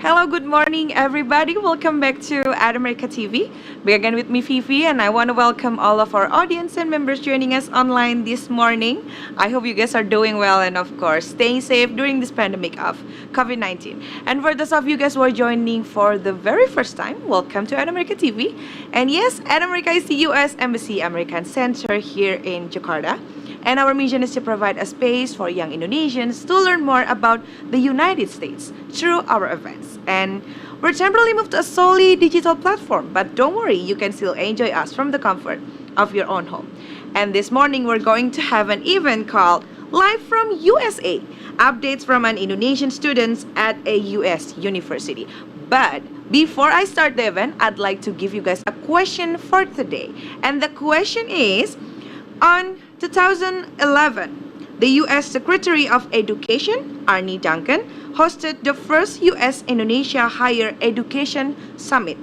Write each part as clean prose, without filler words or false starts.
Hello, good morning, everybody. Welcome back to America TV. Back again with me, Fifi, and I want to welcome all of our audience and members joining us online this morning. I hope you guys are doing well and, of course, staying safe during this pandemic of COVID 19. And for those of you guys who are joining for the very first time, welcome to America TV. And yes, America is the U.S. Embassy American Center here in Jakarta. And our mission is to provide a space for young Indonesians to learn more about the United States through our events. And we're temporarily moved to a solely digital platform, but don't worry, you can still enjoy us from the comfort of your own home. And this morning, we're going to have an event called Live from USA, updates from an Indonesian students at a US university. But before I start the event, I'd like to give you guys a question for today. And the question is, on 2011, the U.S. Secretary of Education, Arnie Duncan, hosted the first U.S.-Indonesia Higher Education Summit.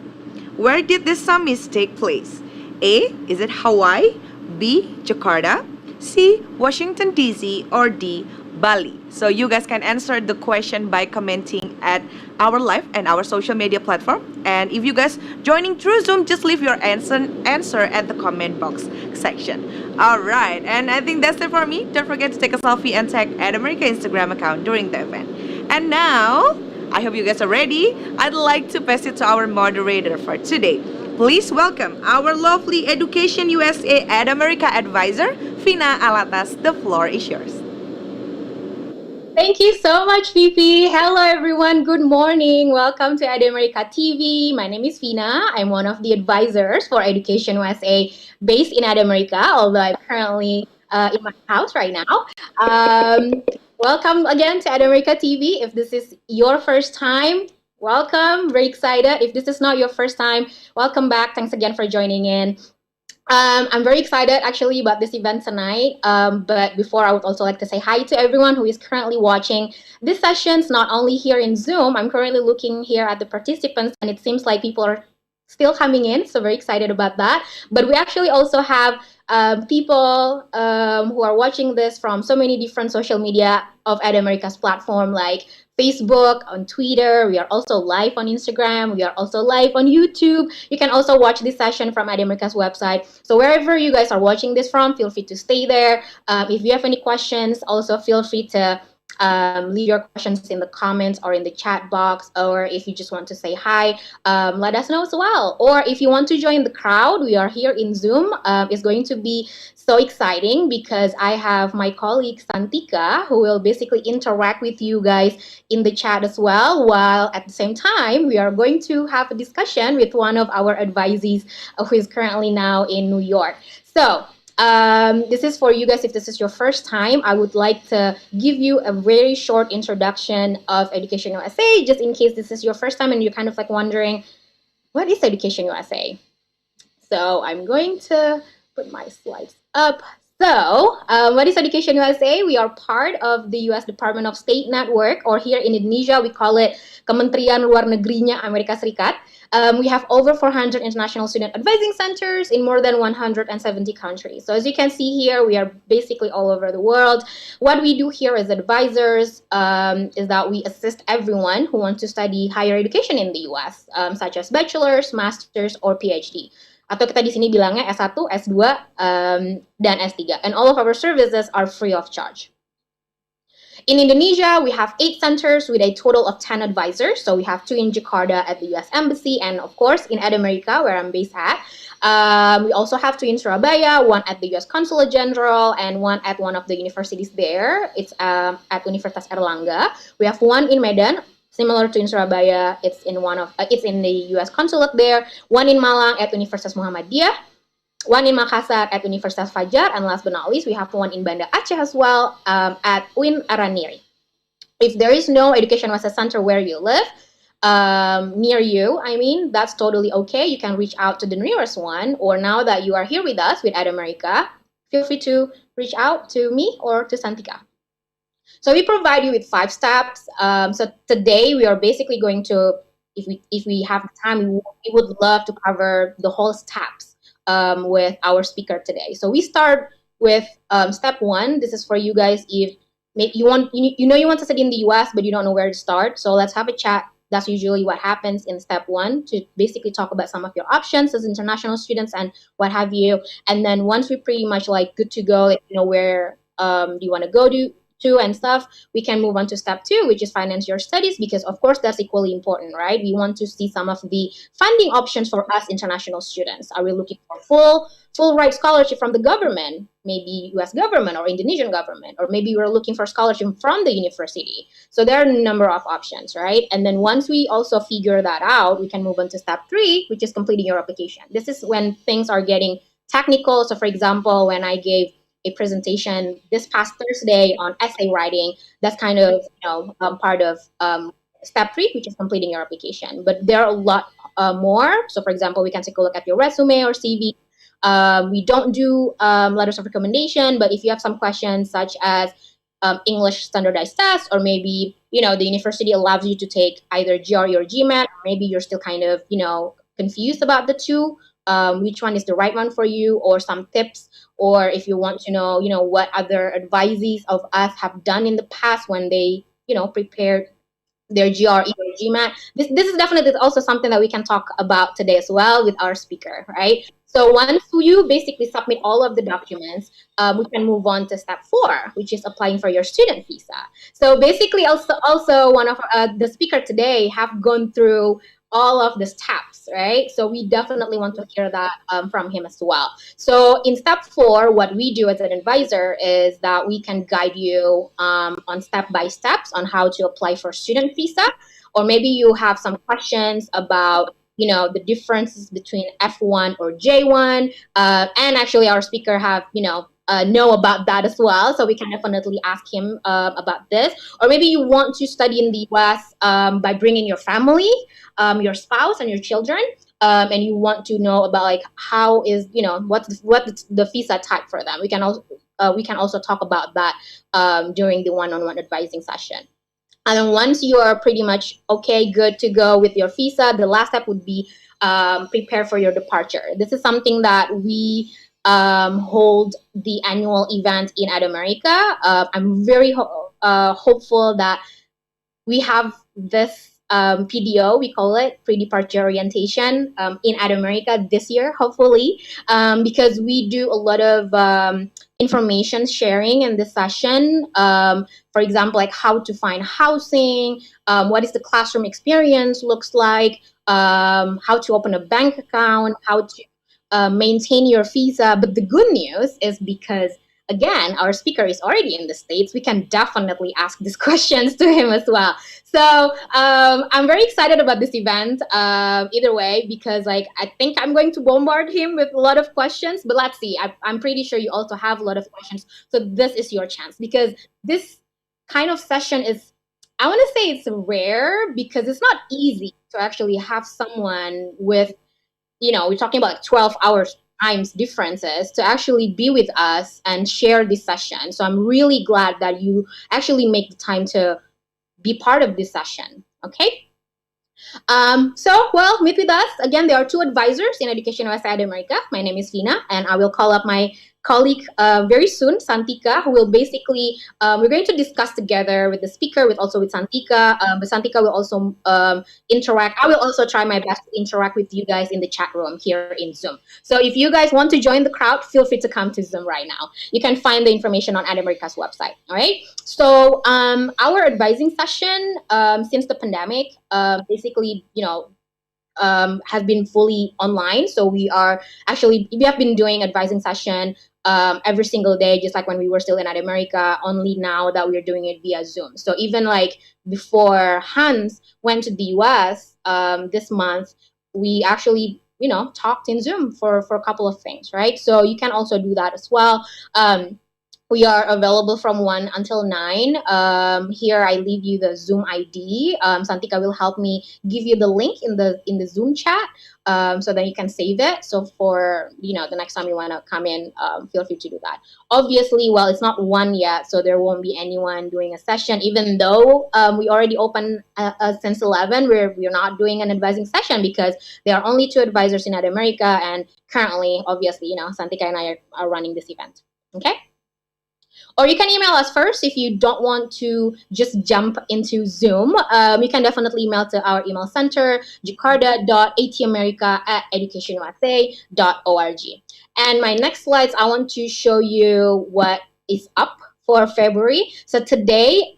Where did this summit take place? A. Is it Hawaii? B. Jakarta? C. Washington, D.C. or D. Bali? So you guys can answer the question by commenting at our live and our social media platform. And if you guys joining through Zoom, just leave your answer at the comment box section. Alright, and I think that's it for me. Don't forget to take a selfie and tag America Instagram account during the event. And now, I hope you guys are ready. I'd like to pass it to our moderator for today. Please welcome our lovely Education USA America advisor, Vina Alatas. The floor is yours. Thank you so much, Fifi. Hello, everyone. Good morning. Welcome to America TV. My name is Vina. I'm one of the advisors for Education USA based in America, although I'm currently in my house right now. Welcome again to America TV. If this is your first time, welcome. Very excited. If this is not your first time, welcome back. Thanks again for joining in. I'm very excited actually about this event tonight. But before, I would also like to say hi to everyone who is currently watching these sessions, not only here in Zoom. I'm currently looking here at the participants, and it seems like people are still coming in, so very excited about that. But we actually also have people who are watching this from so many different social media of America's platform, like Facebook, on Twitter. We are also live on Instagram. We are also live on YouTube. You can also watch this session from America's website. So wherever you guys are watching this from, feel free to stay there. If you have any questions, also feel free to leave your questions in the comments or in the chat box, or if you just want to say hi, let us know as well. Or if you want to join the crowd, we are here in Zoom. It's going to be so exciting because I have my colleague Santika who will basically interact with you guys in the chat as well, while at the same time we are going to have a discussion with one of our advisees who is currently now in New York. So this is for you guys. If this is your first time, I would like to give you a very short introduction of Education USA, just in case this is your first time and you're kind of like wondering, what is Education USA? So I'm going to put my slides up. So, what is Education USA? We are part of the U.S. Department of State Network, or here in Indonesia, we call it Kementerian Luar Negerinya Amerika Serikat. We have over 400 international student advising centers in more than 170 countries. So as you can see here, we are basically all over the world. What we do here as advisors is that we assist everyone who wants to study higher education in the US, such as bachelor's, master's, or PhD. Atau kita di sini bilangnya S1, S2, dan S3. And all of our services are free of charge. In Indonesia, we have 8 centers with a total of 10 advisors. So we have 2 in Jakarta at the US Embassy, and of course in America, where I'm based at. We also have 2 in Surabaya, 1 at the US Consulate General, and 1 at one of the universities there. It's at Universitas Erlangga. We have 1 in Medan, similar to in Surabaya. It's in the US Consulate there. 1 in Malang at Universitas Muhammadiyah. 1 in Makassar at Universitas Fajar, and last but not least, we have 1 in Banda Aceh as well at UIN Araniri. If there is no Education USA Center where you live, near you, that's totally okay. You can reach out to the nearest one, or now that you are here with us with America, feel free to reach out to me or to Santika. So we provide you with 5 steps. So today we are basically going to, if we have time, we would love to cover the whole steps with our speaker today. So we start with step 1. This is for you guys if you want to study in the US but you don't know where to start. So let's have a chat That's usually what happens in step one, to basically talk about some of your options as international students and what have you. And then once we're pretty much like good to go, like, where do you want to go to and stuff, we can move on to step two, which is finance your studies, because of course that's equally important, right? We want to see some of the funding options for us international students. Are we looking for full right scholarship from the government, maybe US government or Indonesian government, or maybe we're looking for scholarship from the university? So there are a number of options, right? And then once we also figure that out, we can move on to step three, which is completing your application. This is when things are getting technical. So for example, when I gave a presentation this past Thursday on essay writing, that's kind of part of step three, which is completing your application. But there are a lot more. So for example, we can take a look at your resume or CV. We don't do letters of recommendation, but if you have some questions such as English standardized test, or maybe the university allows you to take either GRE or GMAT, or maybe you're still kind of confused about the two, which one is the right one for you, or some tips, or if you want to know what other advisees of us have done in the past when they prepared their GRE or GMAT. This is definitely also something that we can talk about today as well with our speaker, right? So once you basically submit all of the documents, we can move on to step four, which is applying for your student visa. So basically, also one of the speaker today have gone through all of the steps, right? So we definitely want to hear that from him as well. So in step four, what we do as an advisor is that we can guide you on step by steps on how to apply for student visa, or maybe you have some questions about the differences between F1 or J1, and actually our speaker have know about that as well, so we can definitely ask him about this. Or maybe you want to study in the US by bringing your family, your spouse and your children, and you want to know about like how is what's the visa type for them. We can also talk about that during the one-on-one advising session. And then once you are pretty much good to go with your visa, the last step would be prepare for your departure. This is something that we hold the annual event in America. I'm very hopeful that we have this PDO, we call it pre-departure orientation, in America this year, hopefully, because we do a lot of information sharing in this session. For example, like how to find housing, what is the classroom experience looks like, how to open a bank account, how to maintain your visa. But the good news is, because again, our speaker is already in the States, we can definitely ask these questions to him as well. So I'm very excited about this event either way, because like I think I'm going to bombard him with a lot of questions, but let's see. I'm pretty sure you also have a lot of questions. So this is your chance, because this kind of session is, I want to say it's rare, because it's not easy to actually have someone with, we're talking about like 12 hours times differences to actually be with us and share this session. So I'm really glad that you actually make the time to be part of this session. Okay. Well, meet with us. Again, there are two advisors in Education West America. My name is Vina, and I will call up my colleague very soon, Santika, who will basically, we're going to discuss together with the speaker, with Santika, but Santika will also interact. I will also try my best to interact with you guys in the chat room here in Zoom. So if you guys want to join the crowd, feel free to come to Zoom right now. You can find the information on America's website, all right? So our advising session since the pandemic, basically, has been fully online. So we have been doing advising session every single day, just like when we were still in America, only now that we're doing it via Zoom. So even like before Hans went to the US this month, we actually, talked in Zoom for a couple of things, right? So you can also do that as well. We are available from 1 until 9. Here I leave you the Zoom ID. Santika will help me give you the link in the Zoom chat, so that you can save it. So for the next time you want to come in, feel free to do that. Obviously, well, it's not 1 yet, so there won't be anyone doing a session. Even though we already opened since 11, we're not doing an advising session because there are only 2 advisors in America, and currently, obviously, Santika and I are running this event. Okay. Or you can email us first if you don't want to just jump into Zoom. You can definitely email to our email center, jakarta.atamerica@educationusa.org. And my next slides, I want to show you what is up for February. So today,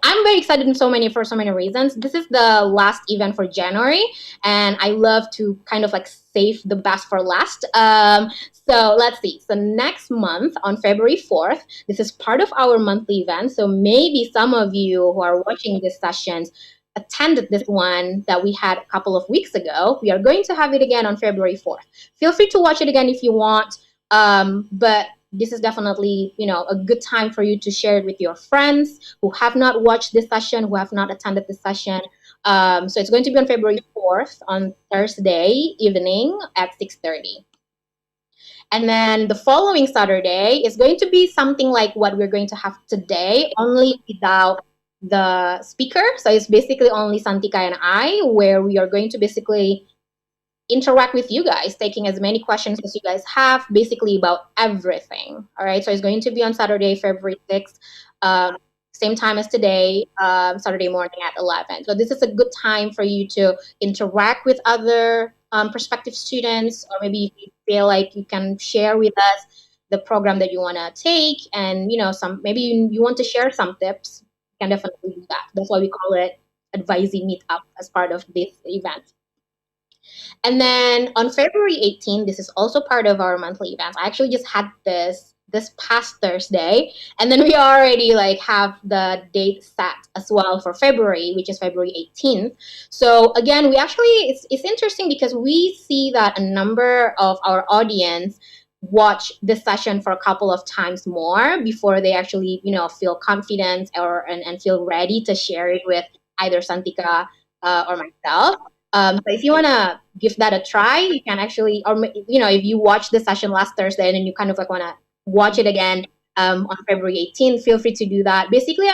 I'm very excited in so many reasons. This is the last event for January, and I love to kind of like save the best for last. So let's see. So next month on February 4th, this is part of our monthly event. So maybe some of you who are watching these sessions attended this one that we had a couple of weeks ago. We are going to have it again on February 4th. Feel free to watch it again if you want. But this is definitely, a good time for you to share it with your friends who have not watched this session, who have not attended this session. So it's going to be on February 4th on Thursday evening at 6:30. And then the following Saturday is going to be something like what we're going to have today, only without the speaker. So it's basically only Santika and I, where we are going to basically interact with you guys, taking as many questions as you guys have, basically about everything. All right. So it's going to be on Saturday, February 6th, same time as today, Saturday morning at 11. So this is a good time for you to interact with other prospective students, or maybe if you feel like you can share with us the program that you want to take, and some maybe you want to share some tips. You can definitely do that. That's why we call it advisee meetup as part of this event. And then on February 18th, this is also part of our monthly events. I actually just had this past Thursday, and then we already like have the date set as well for February, which is February 18th. So again, we actually it's interesting because we see that a number of our audience watch this session for a couple of times more before they actually feel confident and feel ready to share it with either Santika or myself. So if you want to give that a try, you can actually, or if you watch the session last Thursday and then you kind of like want to watch it again on February 18th, feel free to do that. Basically,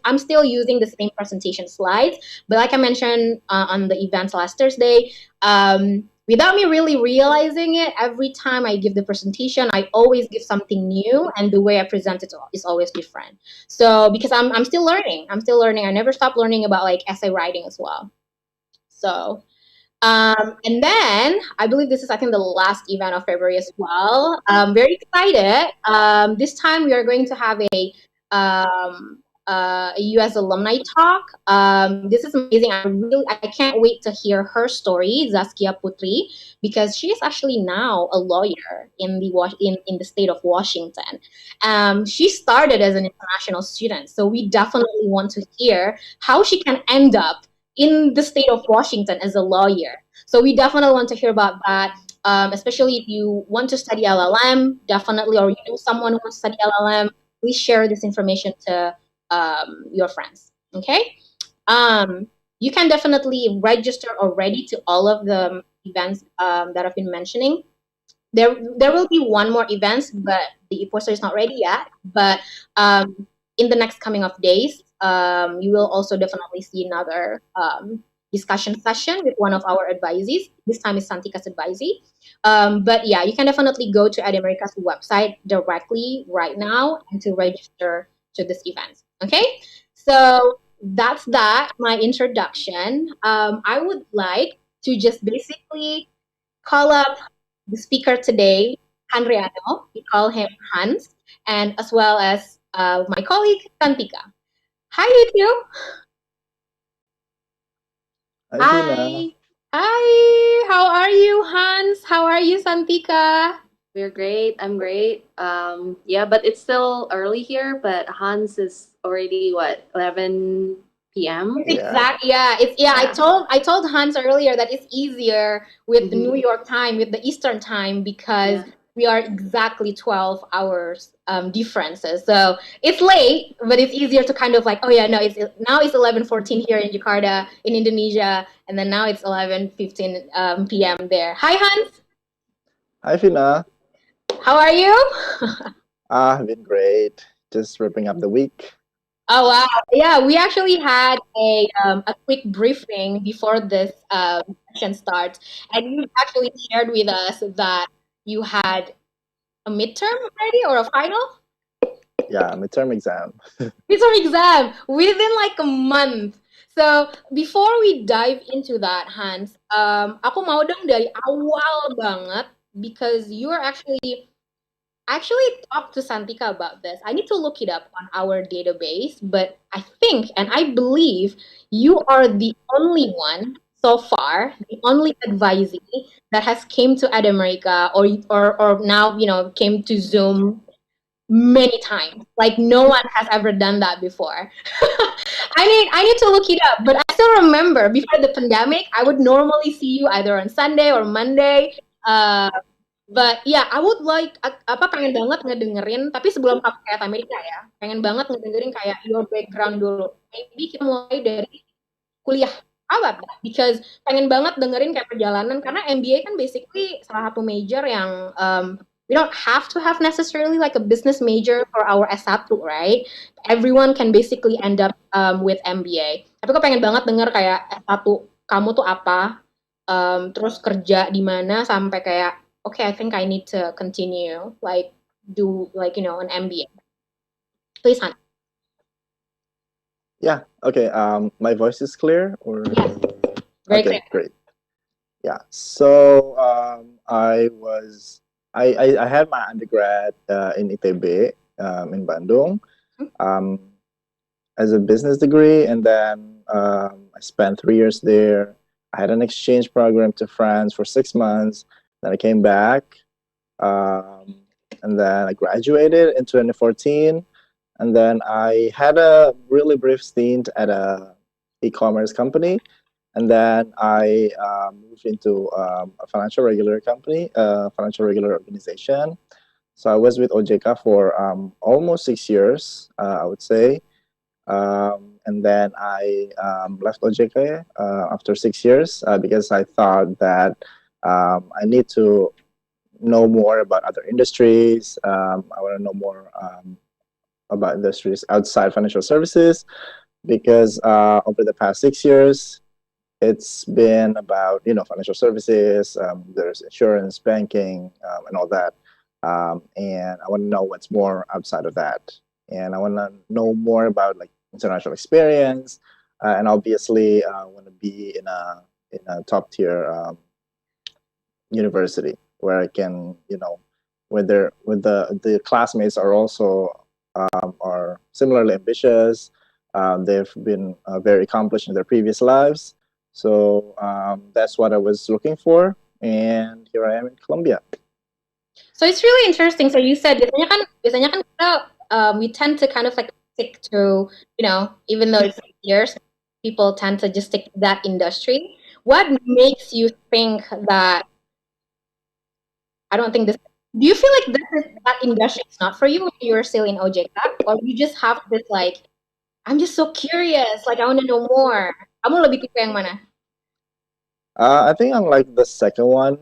I'm still using the same presentation slides, but like I mentioned on the events last Thursday, without me really realizing it, every time I give the presentation, I always give something new, and the way I present it is always different. So because I'm still learning, I never stop learning about like essay writing as well. So, and then I believe this is, I think, the last event of February as well. Very excited. This time we are going to have a U.S. alumni talk. This is amazing. I can't wait to hear her story, Zaskia Putri, because she is actually now a lawyer in the state of Washington. She started as an international student, so we definitely want to hear how she can end up in the state of Washington as a lawyer. So we definitely want to hear about that, especially if you want to study LLM, definitely, or you know someone who wants to study LLM, please share this information to your friends. Okay? You can definitely register already to all of the events that I've been mentioning. There will be one more event, but the poster is not ready yet. But in the next coming of days, you will also definitely see another discussion session with one of our advisees. This time is Santika's advisee. But yeah, you can definitely go to Adamerica's website directly right now and to register to this event. Okay, so that's my introduction. I would like to just basically call up the speaker today, Handriano. We call him Hans, and as well as my colleague, Santika. Hi, you two. Hi, Tina. Hi, Hi, how are you, Hans? How are you, Santika? we're great. I'm great. Yeah, but it's still early here. But Hans is already what 11 p.m. It's Yeah. exact, yeah. It's yeah. Yeah. I told Hans earlier that it's easier with the New Mhm. York time, with the Eastern time, because Yeah. we are exactly 12 hours differences. So it's late, but it's easier to kind of like, oh yeah, no, it's 11:14 here in Jakarta in Indonesia, and then now it's 11:15 p.m. there. Hi, Hans. Hi, Fina. How are you? Been great. Just wrapping up the week. Oh wow! Yeah, we actually had a quick briefing before this session starts, and you actually shared with us that you had a midterm already or a final. Yeah, midterm exam. Midterm exam within like a month. So before we dive into that, Hans, aku mau dong dari awal banget because you are actually talked to Santika about this. I need to look it up on our database, but I think and I believe you are the only one so far, the only advisee that has came to America or now came to Zoom many times. Like no one has ever done that before. I need to look it up, but I still remember before the pandemic, I would normally see you either on Sunday or Monday. Uh, but yeah, I would like pengen banget ngedengerin, tapi sebelum aku kayak Amerika ya, pengen banget ngedengerin kayak your background dulu. Maybe kita mulai dari kuliah. How about that? Because pengen banget dengerin kayak perjalanan karena MBA kan basically salah satu major yang we don't have to have necessarily like a business major for our S1, right? Everyone can basically end up with MBA. Tapi aku pengen banget denger kayak S1 kamu tuh apa, terus kerja di mana sampai kayak okay, I think I need to continue like do like an MBA. Please, Han. Yeah. Okay. My voice is clear, or Yes, very okay, clear. great. Yeah. So I had my undergrad in ITB in Bandung as a business degree, and then I spent 3 years there. I had an exchange program to France for 6 months. Then I came back, um, and then I graduated in 2014. And then I had a really brief stint at a e-commerce company, and then I moved into a financial regular company, financial regular organization. So I was with OJK for almost 6 years, I would say. And then I left OJK after 6 years because I thought that I need to know more about other industries. I want to know more about industries outside financial services because over the past 6 years, it's been about financial services. There's insurance, banking, and all that. And I want to know what's more outside of that. And I want to know more about like international experience, and obviously I want to be in a top tier university where I can where the classmates are also are similarly ambitious. They've been very accomplished in their previous lives. So that's what I was looking for. And here I am in Colombia. So it's really interesting. So you said biasanya kan kita we tend to kind of like stick to even though it's years, people tend to just stick to that industry. What makes you think that I don't think this? Do you feel like that industry is not for you when you're still in OJK, or you just have this like I'm just so curious, like I want to know more. Kamu lebih tipe yang mana? I think I'm like the second one,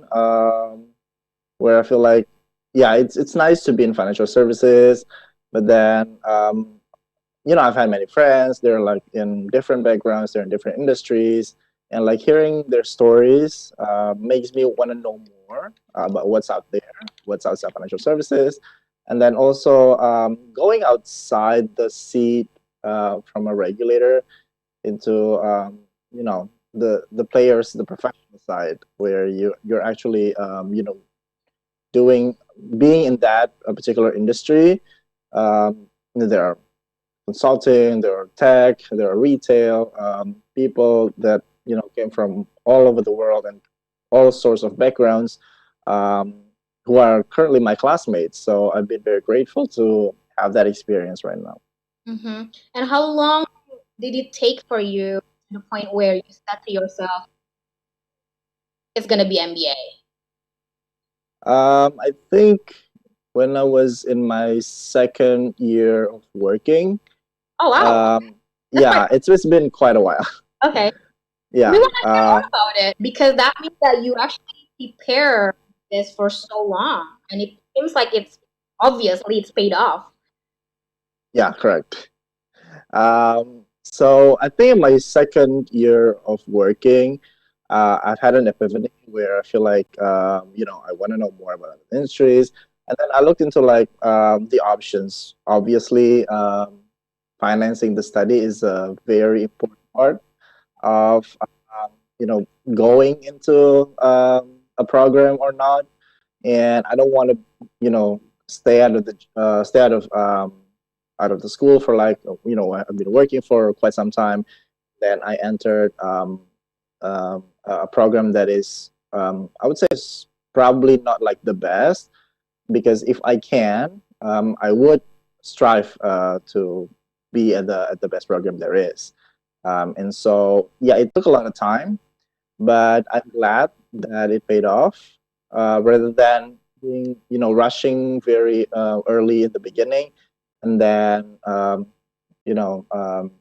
where I feel like, yeah, it's nice to be in financial services, but then I've had many friends. They're like in different backgrounds, they're in different industries, and like hearing their stories makes me want to know more about what's out there, what's outside financial services, and then also going outside the seat from a regulator into the players, the professional side, where you're actually being in that particular industry. There are consulting, there are tech, there are retail, people that came from all over the world and all sorts of backgrounds, who are currently my classmates. So I've been very grateful to have that experience right now. Mm-hmm. And how long did it take for you to the point where you said to yourself, it's gonna be MBA? I think when I was in my second year of working. Oh wow! Yeah, it's been quite a while. Okay. Yeah. We want to hear more about it because that means that you actually prepare this for so long, and it seems like it's paid off. Yeah, correct. So I think in my second year of working, I've had an epiphany where I feel like I want to know more about other industries. And then I looked into like the options. Obviously, financing the study is a very important part of you know going into a program or not. And I don't want to stay out of the out of the school for like I've been working for quite some time. Then I entered a program that is I would say is probably not like the best, because if I can, I would strive to be at the best program there is. And so yeah, it took a lot of time, but I'm glad that it paid off. Rather than being rushing very early in the beginning, and then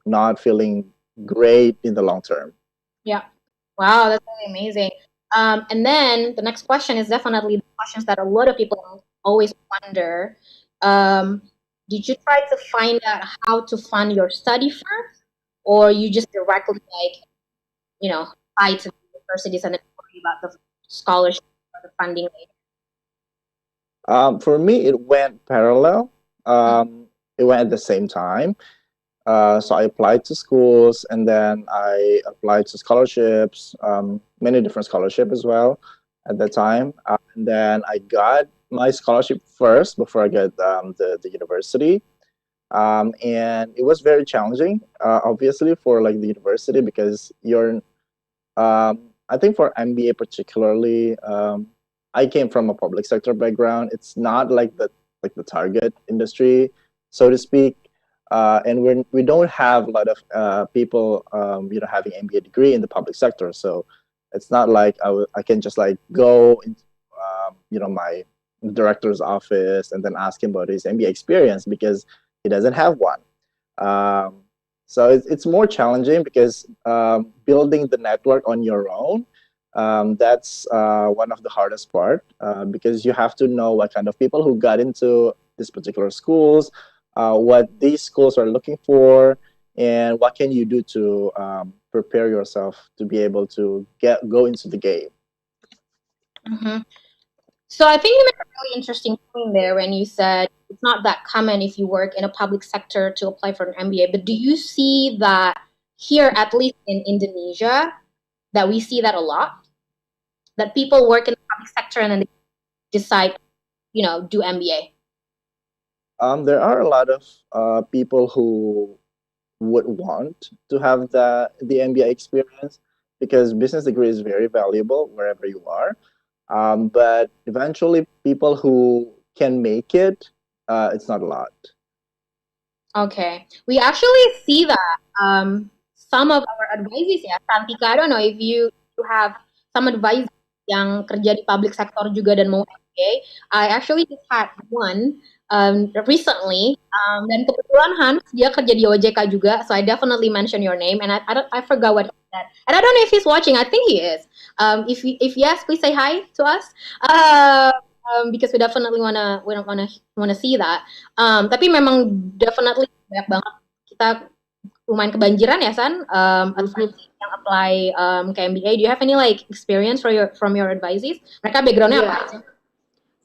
not feeling great in the long term. Yeah. Wow, that's really amazing. And then the next question is definitely the questions that a lot of people always wonder. Um, did you try to find out how to fund your study first, or you just directly apply to the universities and then worry about the scholarship or the funding later? For me, it went parallel. It went at the same time. So I applied to schools, and then I applied to scholarships, many different scholarships as well at that time. And then I got my scholarship first before I got the university. And it was very challenging, obviously, for like the university, because I think for MBA particularly, I came from a public sector background. It's not like the target industry, so to speak. And we don't have a lot of people, having MBA degree in the public sector. So it's not like I can just like go into, my director's office and then ask him about his MBA experience, because he doesn't have one. Um, so it's more challenging, because building the network on your own, that's one of the hardest part, because you have to know what kind of people who got into these particular schools, what these schools are looking for, and what can you do to prepare yourself to be able to go into the game. Mm-hmm. So I think you made a really interesting point there when you said it's not that common if you work in a public sector to apply for an MBA. But do you see that here, at least in Indonesia, that we see that a lot? That people work in the public sector and then they decide, do MBA. There are a lot of people who would want to have the MBA experience, because business degree is very valuable wherever you are. But eventually, people who can make it, it's not a lot. Okay. We actually see that some of our advisees ya, Santika, I don't know if you have some advice yang kerja di public sector juga dan mau MBA. I actually just had one recently, dan kebetulan Hans dia kerja di OJK juga, so I definitely mention your name, and I forgot what he said, and I don't know if he's watching. I think he is. If yes, please say hi to us. Because we definitely wanna see that. Tapi memang definitely banyak banget kita lumayan kebanjiran ya San, advisors yang apply ke MBA. Do you have any like experience from your advisees? Mereka backgroundnya apa aja?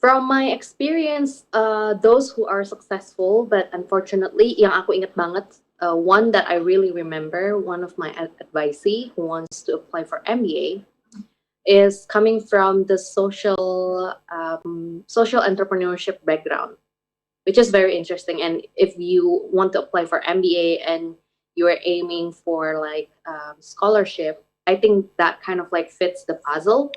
From my experience, those who are successful, but unfortunately, yang aku ingat banget, one that I really remember, one of my advisee who wants to apply for MBA, is coming from the social entrepreneurship background, which is very interesting. And if you want to apply for MBA and you are aiming for like scholarship, I think that kind of like fits the puzzle,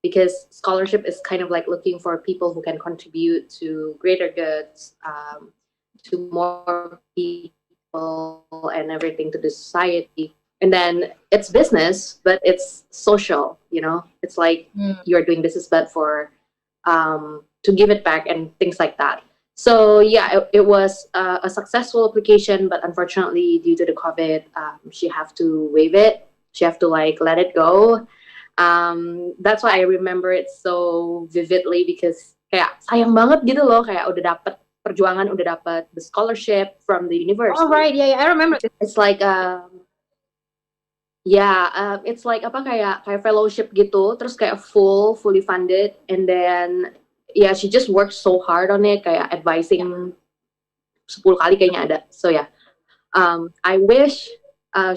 because scholarship is kind of like looking for people who can contribute to greater goods, to more people and everything, to the society. And then it's business, but it's social, it's like you're doing business, but for to give it back and things like that. So yeah, it was a successful application, but unfortunately due to the COVID, she have to waive it. She have to like let it go. That's why I remember it so vividly, because kayak sayang banget gitu loh, kayak udah dapet perjuangan, udah dapet the scholarship from the university. Oh right, yeah, I remember. It's like it's like apa kayak fellowship gitu, terus kayak fully funded, and then yeah, she just worked so hard on it, kayak advising 10 kali kayaknya ada. So yeah, I wish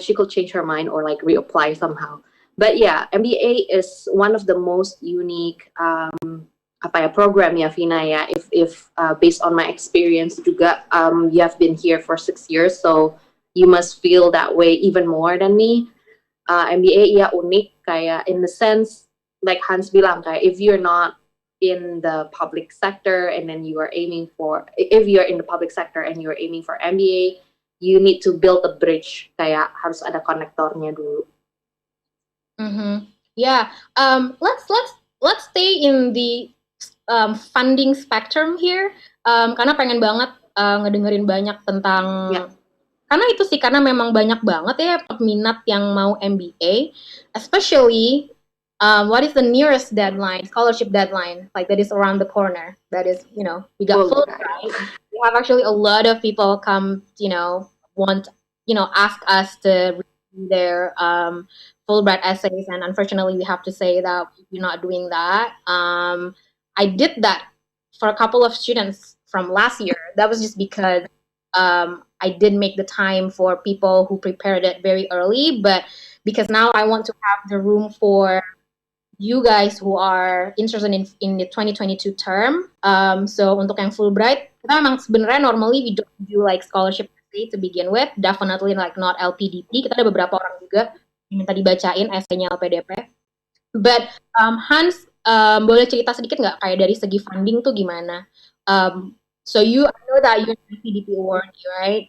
she could change her mind or like reapply somehow. But yeah, MBA is one of the most unique apa ya program ya Vina ya. If based on my experience juga, you have been here for 6 years, so you must feel that way even more than me. MBA ya unik kayak in the sense like Hans bilang kayak if you're not in the public sector and then you are aiming for if you're in the public sector and you're aiming for MBA, you need to build a bridge, kayak harus ada konektornya dulu. Yeah. Let's stay in the funding spectrum here. Karena pengen banget ngedengerin banyak tentang karena itu sih, karena memang banyak banget ya peminat yang mau MBA, especially what is the nearest deadline, scholarship deadline, like that is around the corner. That is, we got Fulbright. We have actually a lot of people come, want, ask us to read their Fulbright essays, and unfortunately, we have to say that we're not doing that. I did that for a couple of students from last year. That was just because I did make the time for people who prepared it very early, but because now I want to have the room for you guys who are interested in the 2022 term. So untuk yang Fulbright, kita memang sebenarnya normally we don't do like scholarship essay to begin with, definitely like not LPDP. Kita ada beberapa orang juga yang minta dibacain essaynya LPDP. But Hans, boleh cerita sedikit nggak kayak dari segi funding tuh gimana? So I know that you're an LPDP awardee, right?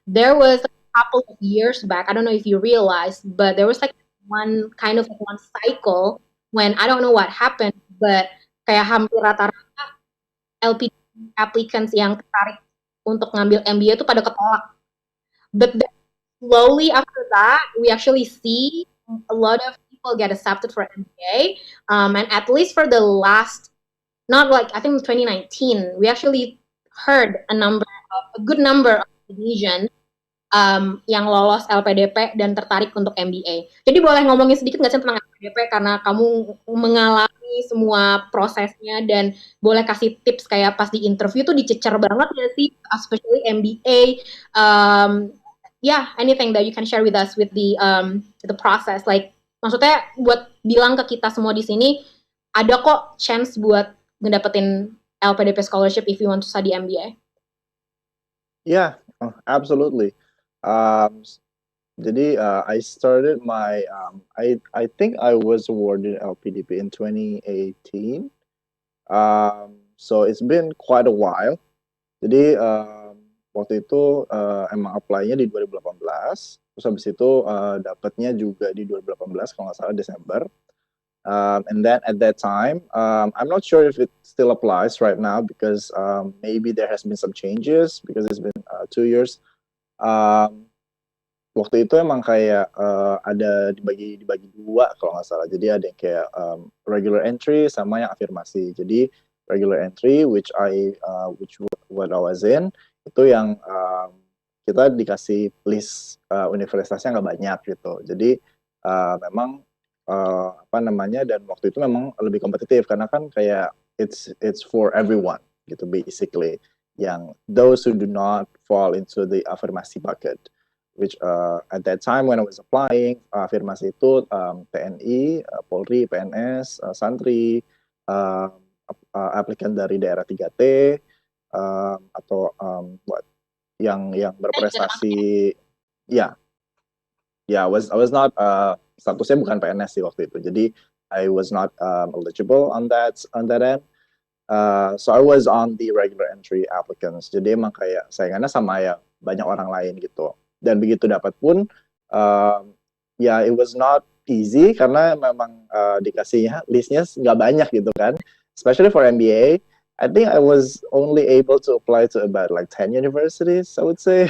There was a couple of years back, I don't know if you realized, but there was like one cycle when I don't know what happened, but kayak hampir rata-rata LPDP applicants yang tertarik untuk ngambil MBA itu pada ketolak. But then slowly after that, we actually see a lot of people get accepted for MBA, and at least for the last, not like I think 2019, we actually heard a good number of Indonesian yang lolos LPDP dan tertarik untuk MBA. Jadi boleh ngomongin sedikit nggak sih tentang LPDP karena kamu mengalami semua prosesnya, dan boleh kasih tips kayak pas di interview tuh dicecer banget ya sih, especially MBA. Yeah, anything that you can share with us with the process. Like maksudnya buat bilang ke kita semua di sini ada kok chance buat ngedapetin LPDP scholarship if you want to study MBA. Yeah, absolutely. Jadi I started my I think I was awarded LPDP in 2018. So it's been quite a while. Jadi waktu itu emang apply-nya di 2018. Terus habis itu dapatnya juga di 2018 kalau nggak salah Desember. And then at that time, I'm not sure if it still applies right now because maybe there has been some changes because it's been 2 years. Waktu itu emang kayak ada dibagi dua kalau nggak salah. Jadi ada yang kayak regular entry sama yang afirmasi. Jadi regular entry, which what I was in, itu yang kita dikasih list universitasnya nggak banyak gitu. Jadi memang dan waktu itu memang lebih kompetitif karena kan kayak it's for everyone gitu basically, yang those who do not fall into the afirmasi bucket, which at that time when I was applying, afirmasi itu TNI, Polri, PNS, Santri, applicant dari daerah 3T, atau yang berprestasi, I was not statusnya bukan PNS sih waktu itu, jadi I was not eligible on that end. So I was on the regular entry applicants. Jadi emang kayak saingannya sama ya banyak orang lain gitu. Dan begitu dapat pun, it was not easy karena memang dikasihnya listnya nggak banyak gitu kan. Especially for MBA, I think I was only able to apply to about like 10 universities, I would say.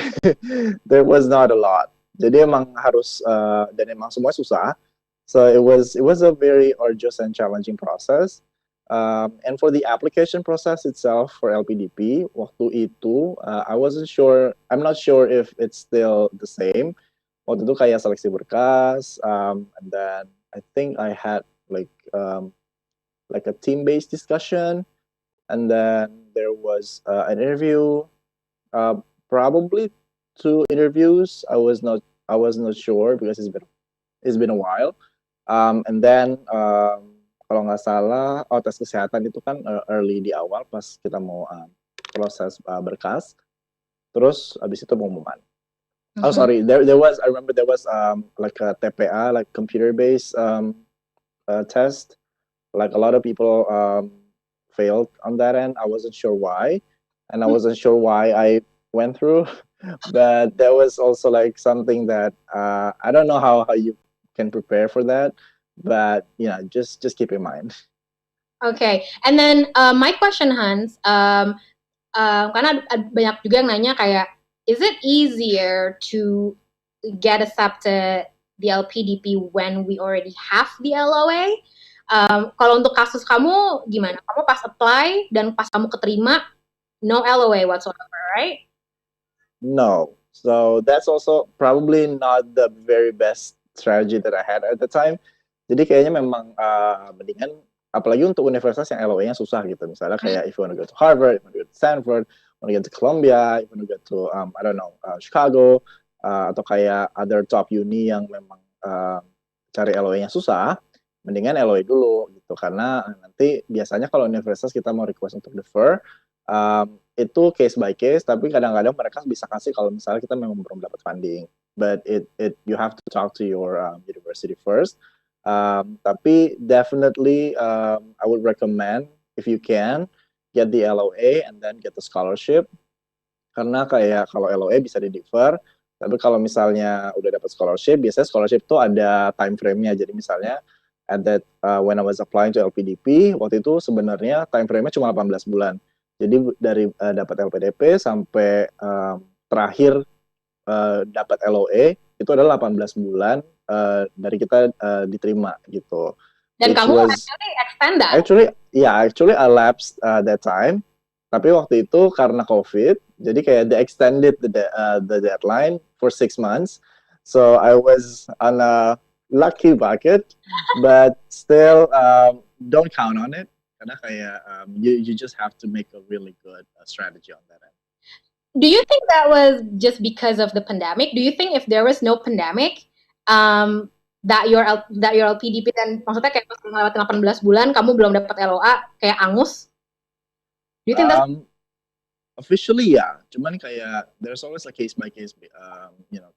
There was not a lot. Jadi emang harus dan emang semua susah. So it was a very arduous and challenging process. And for the application process itself for LPDP, waktu itu I'm not sure if it's still the same. Waktu itu kayak seleksi berkas, and then I think I had like a team-based discussion and then there was an interview, probably 2 interviews. I was not sure because it's been a while. And then kalau nggak salah, tes kesehatan itu kan early di awal pas kita mau proses berkas. Terus abis itu pengumuman. Oh sorry, there was, I remember there was like a TPA, like computer based test. Like a lot of people failed on that end. I wasn't sure why, and I wasn't sure why I went through. But there was also like something that I don't know how you can prepare for that, but just keep in mind. Okay, and then my question, Hans, karena banyak juga yang nanya kayak, is it easier to get accepted the LPDP when we already have the LOA? Kalau untuk kasus kamu gimana? Kamu pas apply dan pas kamu keterima, no LOA whatsoever, right? No. So that's also probably not the very best strategy that I had at the time. Jadi kayaknya memang mendingan, apalagi untuk universitas yang LOA-nya susah gitu. Misalnya kayak if you want to go to Harvard, if you want to go to Stanford, want to get to Columbia, if you want to go to I don't know, Chicago, atau kayak other top uni yang memang cari LOA-nya susah, mendingan LOA dulu gitu. Karena nanti biasanya kalau universitas kita mau request untuk defer, itu case by case, tapi kadang-kadang mereka bisa kasih kalau misalnya kita memang belum dapat funding. But you have to talk to your university first. Tapi definitely I would recommend if you can get the LOA and then get the scholarship, karena kayak kalau LOA bisa di defer, tapi kalau misalnya udah dapat scholarship, biasanya scholarship tuh ada time frame-nya. Jadi misalnya at that when I was applying to LPDP, waktu itu sebenarnya time frame-nya cuma 18 bulan. Jadi dari dapat LPDP sampai terakhir dapat LOA itu adalah 18 bulan dari kita diterima gitu. Dan kamu actually extend that? Actually I lapsed that time. Tapi waktu itu karena COVID, jadi kayak they extended the deadline for 6 months. So I was on a lucky bucket, but still don't count on it. Karena kayak you just have to make a really good strategy on that end. Do you think that was just because of the pandemic? Do you think if there was no pandemic, that your LPDP dan maksudnya kayak pas ngelewatin 18 bulan kamu belum dapat LOA kayak angus? Do you think that's officially yeah, cuman kayak there's always a case by case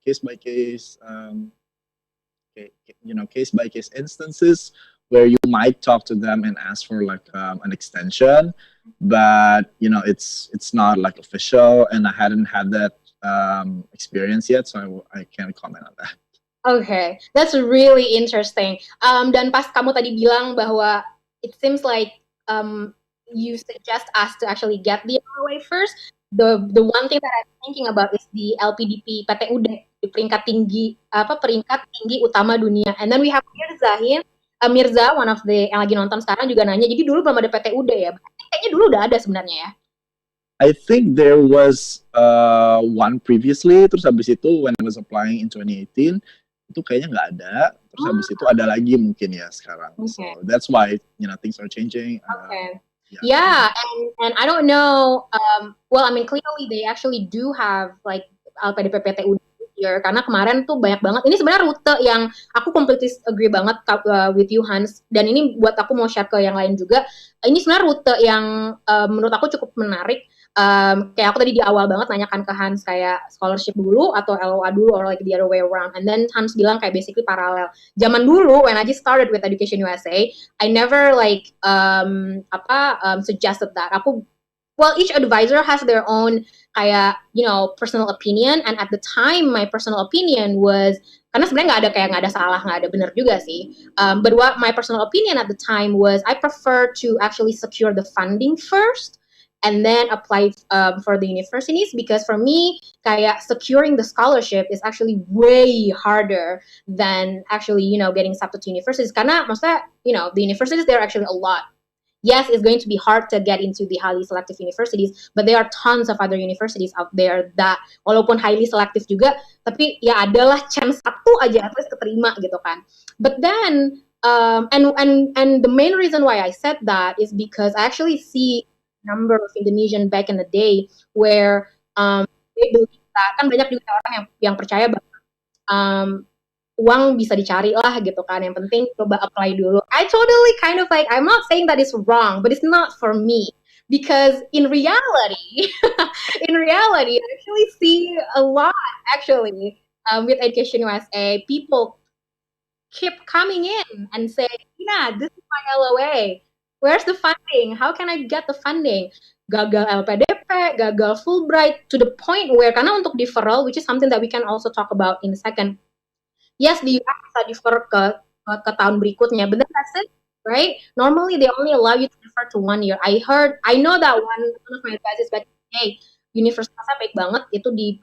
case by case instances where you might talk to them and ask for like an extension, but it's not like official, and I hadn't had that experience yet, so I can't comment on that. Okay, that's really interesting. Dan pas kamu tadi bilang bahwa it seems like you suggest us to actually get the LOA first. The one thing that I'm thinking about is the LPDP PTUD di peringkat tinggi utama dunia. And then we have Mirza, one of the yang lagi nonton sekarang juga nanya, jadi dulu belum ada PTUD ya? Kayaknya dulu udah ada sebenarnya ya? I think there was one previously, terus habis itu when I was applying in 2018, itu kayaknya nggak ada, terus habis itu ada lagi mungkin ya sekarang. Okay. So that's why things are changing. Okay. Yeah, and I don't know. Well, I mean clearly they actually do have like LPDP PTUD here, karena kemarin tuh banyak banget. Ini sebenarnya rute yang aku completely agree banget with you, Hans. Dan ini buat aku mau share ke yang lain juga. Ini sebenarnya rute yang menurut aku cukup menarik. Kayak aku tadi di awal banget nanyakan ke Hans kayak scholarship dulu atau LOA dulu or like the other way around. And then Hans bilang kayak basically paralel. Zaman dulu when I just started with Education USA, I never like suggested that. Each advisor has their own kayak personal opinion, and at the time my personal opinion was, karena sebenarnya nggak ada salah, nggak ada benar juga sih. But what my personal opinion at the time was, I prefer to actually secure the funding first and then apply for the universities, because for me, kayak securing the scholarship is actually way harder than actually getting accepted to universities. Karena maksudnya the universities, there are actually a lot. Yes, it's going to be hard to get into the highly selective universities, but there are tons of other universities out there that walaupun highly selective juga, tapi ya adalah chance satu aja at least keterima gitu kan. But then and the main reason why I said that is because I actually see number of Indonesian back in the day where they believe that, kan banyak juga orang yang percaya bahwa uang bisa dicari lah gitu kan, yang penting coba apply dulu. I totally kind of like, I'm not saying that it's wrong, but it's not for me, because in reality I actually see a lot actually with Education USA, people keep coming in and say, yeah, this is my LOA, where's the funding, how can I get the funding, gagal LPDP, gagal Fulbright, to the point where, karena untuk deferral, which is something that we can also talk about in a second, yes, di US bisa defer ke tahun berikutnya, but then that's it, right? Normally they only allow you to defer to 1 year. I know that one of my advisors back in the day, universitasnya baik banget, itu di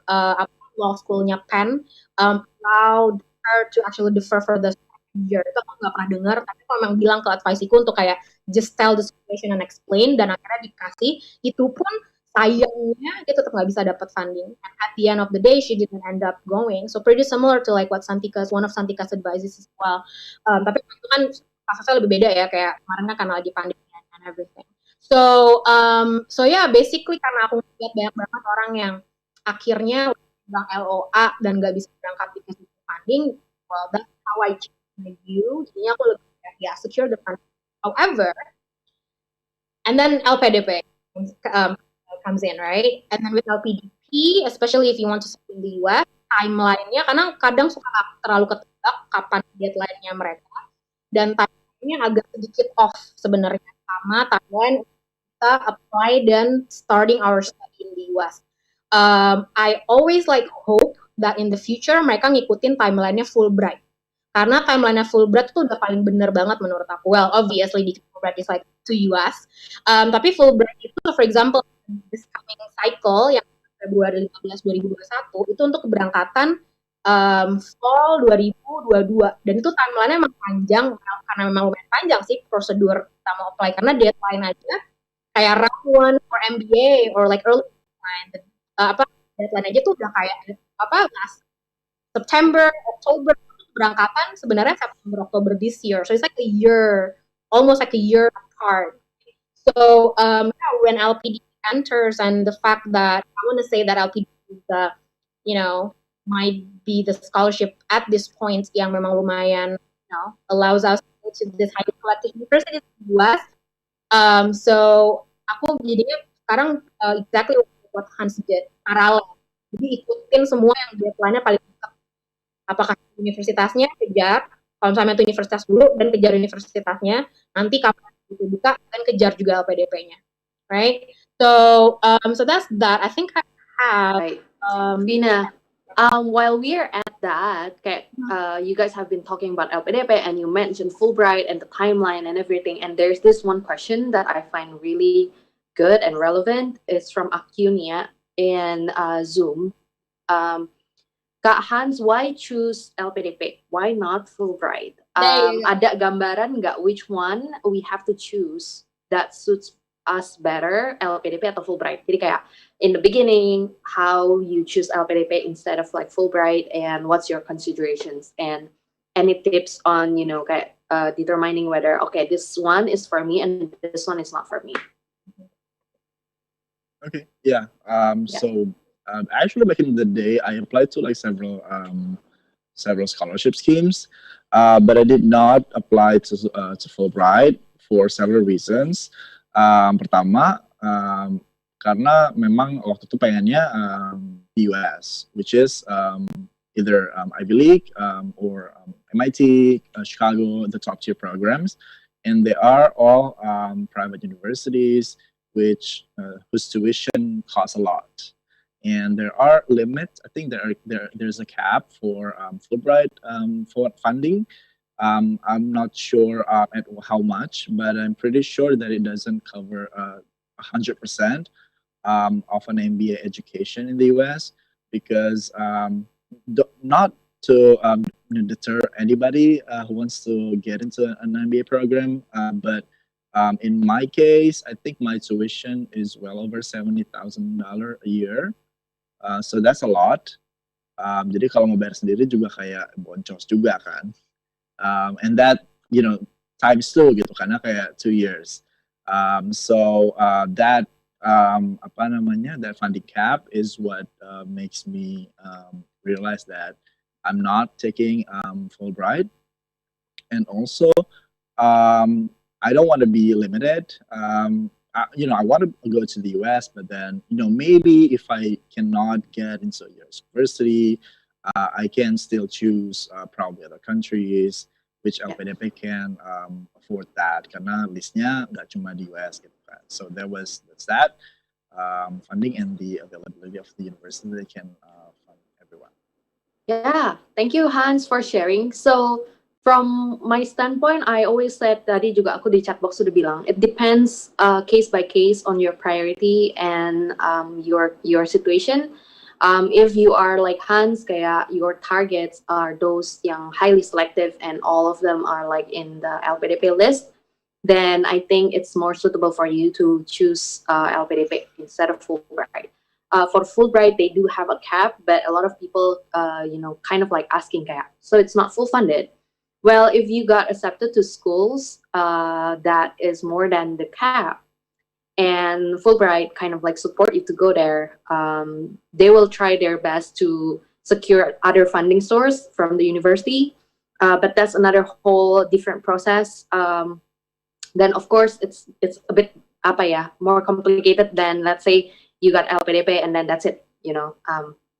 law schoolnya Penn, allowed her to actually defer for the year. Itu aku nggak pernah dengar, tapi aku memang bilang ke advice-ku untuk kayak just tell the situation and explain, dan akhirnya dikasih. Itu pun sayangnya dia tetap nggak bisa dapat funding. And at the end of the day, she didn't end up going. So pretty similar to like what one of Santika's advices as well. Tapi itu kan kasusnya lebih beda ya, kayak kemarin kan karena lagi pandemi and everything. So yeah, basically karena aku lihat banyak banget orang yang akhirnya bilang LOA dan nggak bisa berangkat because of funding. Well, that's how I change my view. Jadinya aku lebih ya secure the funding. However, and then LPDP comes in, right? And then with LPDP, especially if you want to study in the US, timeline-nya karena kadang suka terlalu ketebak kapan deadline-nya mereka, dan timeline-nya agak sedikit off sebenarnya sama timeline kita apply dan starting our study in the US. I always like hope that in the future mereka ngikutin timeline-nya Fulbright. Karena timeline-nya Fulbright itu udah paling bener banget menurut aku. Well, obviously di Fulbright is like to US. Tapi Fulbright itu, for example, this coming cycle yang Februari 15 2021 itu untuk keberangkatan fall 2022, dan itu timeline-nya memang panjang karena memang lumayan panjang sih prosedur kita mau apply, karena deadline aja kayak round one for MBA or like early deadline aja tuh udah kayak September, October, keberangkatan sebenarnya September, October this year, so it's like a year, almost like a year apart. So when LPD enters, and the fact that I want to say that LPD is might be the scholarship at this point yang memang lumayan allows us to go to this highly selective university in the US. So aku jadinya sekarang exactly what Hans did, paralel. Jadi ikutin semua yang deadline-nya paling dekat. Apakah universitasnya kejar, kalau misalnya itu universitas dulu dan kejar universitasnya, nanti kapan itu buka dan kejar juga LPDP-nya, right? So that's that. I think I have. Right. Vina, while we're at that, you guys have been talking about LPDP and you mentioned Fulbright and the timeline and everything. And there's this one question that I find really good and relevant. It's from Akunia in Zoom. Kak Hans, why choose LPDP? Why not Fulbright? Ada gambaran nggak which one we have to choose that suits us better, LPDP atau Fulbright? Jadi kayak in the beginning, how you choose LPDP instead of like Fulbright, and what's your considerations, and any tips on kayak determining whether this one is for me and this one is not for me. Okay, yeah. So actually back in the day, I applied to like several scholarship schemes, but I did not apply to Fulbright for several reasons. Pertama, karena memang waktu itu pengennya di US, which is either Ivy League or MIT, Chicago, the top tier programs, and they are all private universities whose tuition costs a lot. And there are limits. I think there's a cap for Fulbright for funding. I'm not sure at how much, but I'm pretty sure that it doesn't cover 100% of an MBA education in the US, because not to deter anybody who wants to get into an MBA program, but in my case, I think my tuition is well over $70,000 a year, so that's a lot. Jadi kalau mau bayar sendiri juga kayak boncos juga kan. And that times 2 gitu, karena kayak 2 years. That that funding cap is what makes me realize that I'm not taking Fulbright, and also I don't want to be limited. I want to go to the U.S., but then maybe if I cannot get into a university, I can still choose probably other countries which Yeah. LPDP can afford that karena listnya nggak cuma di US gitu kan. So that's that funding and the availability of the university that can fund everyone. Yeah, thank you Hans for sharing. So from my standpoint, I always said tadi juga aku di chat box sudah bilang, it depends case by case on your priority and your situation. If you are like Hans, kayak your targets are those yang highly selective and all of them are like in the LPDP list, then I think it's more suitable for you to choose LPDP instead of Fulbright. For Fulbright, they do have a cap, but a lot of people, kind of like asking kayak, so it's not full funded. Well, if you got accepted to schools that is more than the cap, and Fulbright kind of like support you to go there, they will try their best to secure other funding source from the university. But that's another whole different process. Then of course it's a bit more complicated than, let's say you got LPDP and then that's it,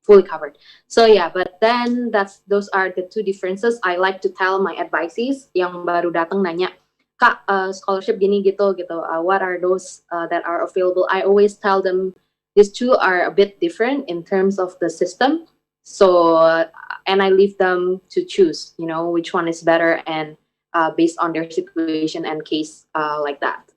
fully covered. So yeah, but then those are the two differences. I like to tell my advisees yang baru datang nanya, Kak, scholarship gini gitu, what are those that are available? I always tell them these two are a bit different in terms of the system. So, and I leave them to choose, which one is better and based on their situation and case like that.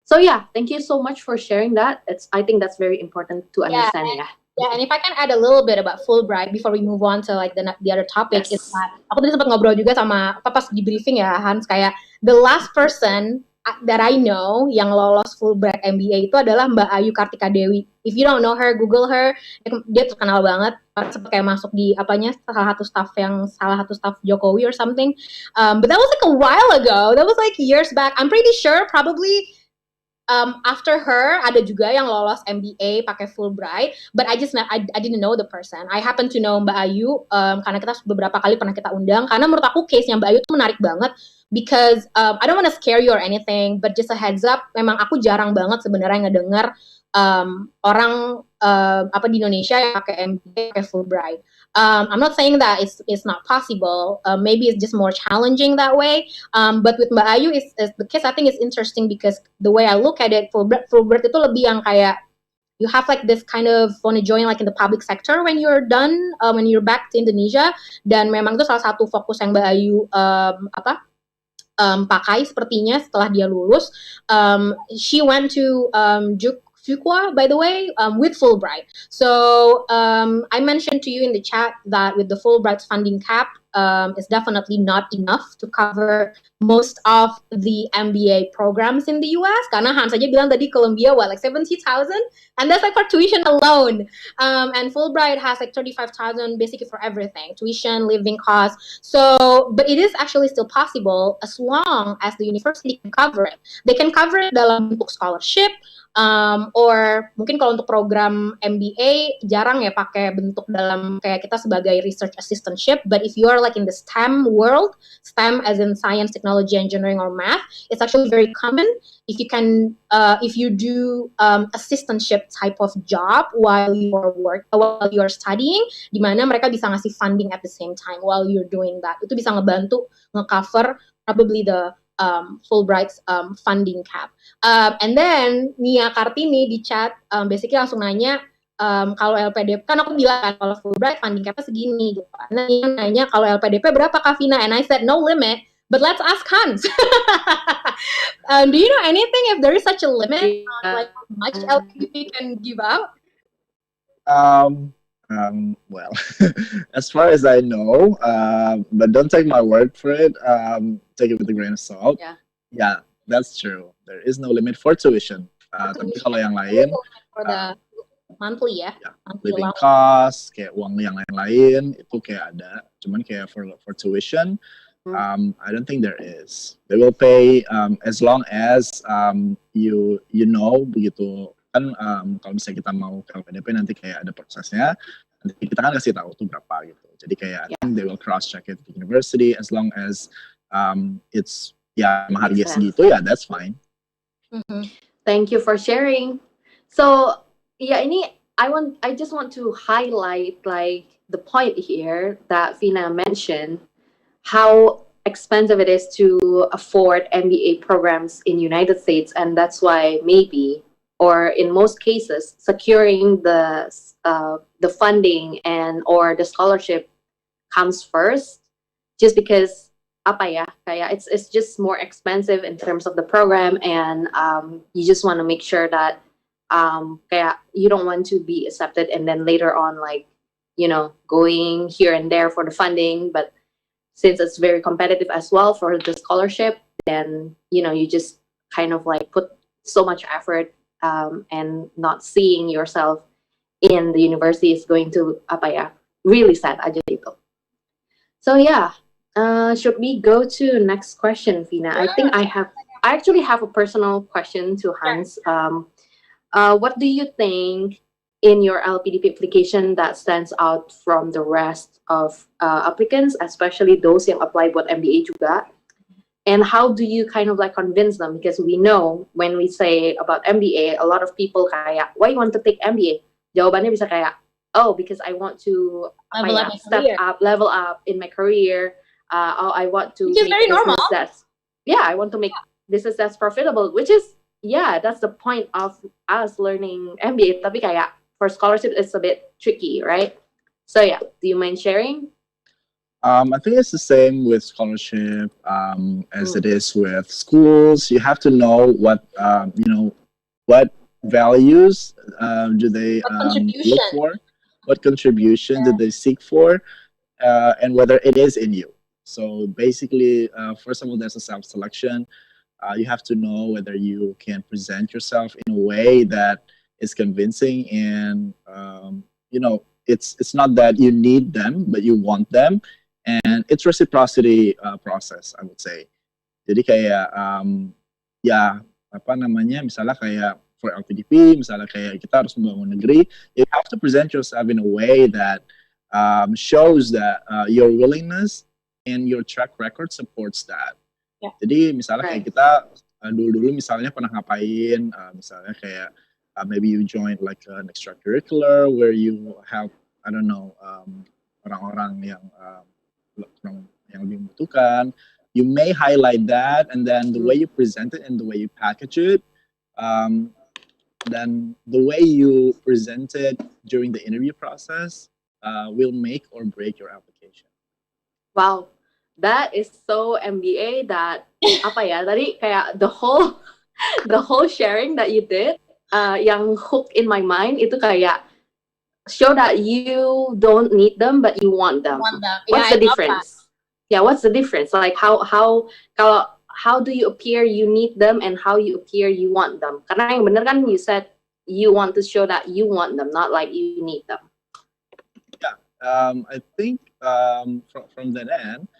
So yeah, thank you so much for sharing that. I think that's very important to understand. Yeah, and if I can add a little bit about Fulbright before we move on to like the other topic, Yes. is that aku tadi sempat ngobrol juga sama pas di briefing ya Hans, kayak the last person that I know yang lolos Fulbright MBA itu adalah Mbak Ayu Kartika Dewi. If you don't know her, Google her. Dia terkenal banget. Sempat kayak masuk di salah satu staff Jokowi or something. But that was like a while ago. That was like years back. I'm pretty sure probably after her ada juga yang lolos MBA pakai Fulbright, but I didn't know the person. I happen to know Mbak Ayu karena kita beberapa kali pernah kita undang, karena menurut aku case-nya Mbak Ayu tuh menarik banget because I don't want to scare you or anything, but just a heads up, memang aku jarang banget sebenarnya ngedengar orang di Indonesia yang pakai MBA pakai Fulbright. I'm not saying that it's not possible. Maybe it's just more challenging that way. But with Mbak Ayu, is the case I think is interesting because the way I look at it, Fulbright itu lebih yang kayak you have like this kind of want to join like in the public sector when you're done, when you're back to Indonesia. Dan memang itu salah satu fokus yang Mbak Ayu pakai sepertinya setelah dia lulus. She went to Fuqua, by the way, with Fulbright. So I mentioned to you in the chat that with the Fulbright funding cap, it's definitely not enough to cover most of the MBA programs in the US. Karena Hans aja bilang tadi Columbia, like 70,000? And that's like for tuition alone. And Fulbright has like 35,000 basically for everything, tuition, living costs. So, but it is actually still possible as long as the university can cover it. They can cover it dalam bentuk scholarship, or mungkin kalau untuk program MBA jarang ya pakai bentuk dalam kayak kita sebagai research assistantship, but if you are like in the STEM world, STEM as in science, technology, engineering, or math, it's actually very common if you can if you do assistantship type of job while you're studying, di mana mereka bisa ngasih funding at the same time while you're doing that. Itu bisa ngebantu nge-cover probably the Fulbright's funding cap. And then Nia Kartini di chat basically langsung nanya kalau LPDP, kan aku bilang kan kalau Fulbright funding capnya segini gitu. Nah Nia nanya kalau LPDP berapa Kak Vina, and I said no limit, but let's ask Hans. Do you know anything if there is such a limit on like how much LPDP can give out? Well, as far as I know, but don't take my word for it. Take it with a grain of salt. Yeah, that's true. There is no limit for tuition. Tapi kalau yang lain, for the monthly ya, living cost, kayak uang yang lain-lain itu kayak ada. Cuman kayak for tuition, I don't think there is. They will pay as long as you know begitu kan kalau misalnya kita mau ke LPDP nanti kayak ada prosesnya nanti kita kan kasih tahu tuh berapa gitu. Jadi kayak I Yeah. think they will cross check it to the university as long as it's ya harga Makes sense. segitu ya that's fine. Thank you for sharing. So yeah, I just want to highlight like the point here that Fina mentioned, how expensive it is to afford MBA programs in United States, and that's why maybe, or in most cases, securing the funding and or the scholarship comes first, just because apa ya kayak it's just more expensive in terms of the program, and you just want to make sure that kayak you don't want to be accepted and then later on like going here and there for the funding, but since it's very competitive as well for the scholarship, then you just kind of like put so much effort, and not seeing yourself in the university is going to apa ya really sad aja gitu. So yeah, should we go to next question, Fina? I think I actually have a personal question to Hans. What do you think in your LPDP application that stands out from the rest of applicants, especially those yang apply buat MBA juga? And how do you kind of like convince them? Because we know when we say about MBA, a lot of people kayak, why you want to take MBA? Jawabannya bisa kayak, oh, because I want to level up in my career. I want to Which is very normal. I want to make business that's profitable, which is, that's the point of us learning MBA. Tapi kayak for scholarship, it's a bit tricky, right? So yeah, do you mind sharing? I think it's the same with scholarship as it is with schools. You have to know what what values do they look for, what contribution do they seek for, and whether it is in you. So basically, first of all, there's a self-selection. You have to know whether you can present yourself in a way that is convincing, and it's not that you need them, but you want them. And it's reciprocity process, I would say. Jadi kayak misalnya kayak for LPDP, misalnya kayak kita harus membangun negeri, you have to present yourself in a way that shows that your willingness and your track record supports that. Yeah. Jadi misalnya kayak kita dulu misalnya pernah ngapain, misalnya kayak maybe you joined like an extracurricular where you help, I don't know, orang-orang yang lebih membutuhkan. You may highlight that, and then the way you present it and the way you package it, then the way you present it during the interview process will make or break your application. Wow, that is so MBA that apa ya tadi kayak the whole sharing that you did, yang hook in my mind itu kayak show that you don't need them but you want them. What's the difference? Yeah, what's the difference? Like how do you appear you need them and how you appear you want them? Karena yang bener kan you said you want to show that you want them, not like you need them. Yeah, I think from that end,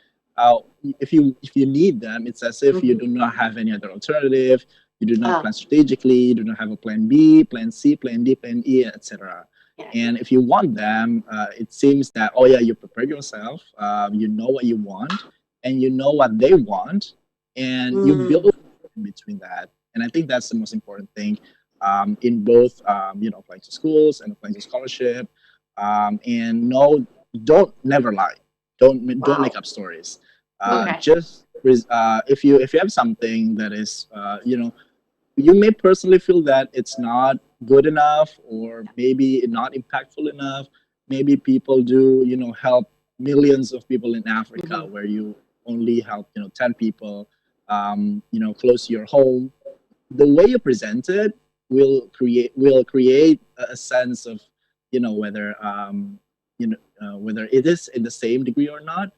if you need them, it's as if you do not have any other alternative. You do not plan strategically. You do not have a plan B, plan C, plan D, plan E, etc. And if you want them, it seems that, you prepare yourself, you know what you want, and you know what they want, and you build in between that. And I think that's the most important thing in both, applying to schools and applying to scholarship. And never lie. Don't make up stories. Just if you have something that is, you may personally feel that it's not good enough or maybe not impactful enough. Maybe people do, help millions of people in Africa where you only help, 10 people, close to your home. The way you present it will create a sense of, whether, whether it is in the same degree or not,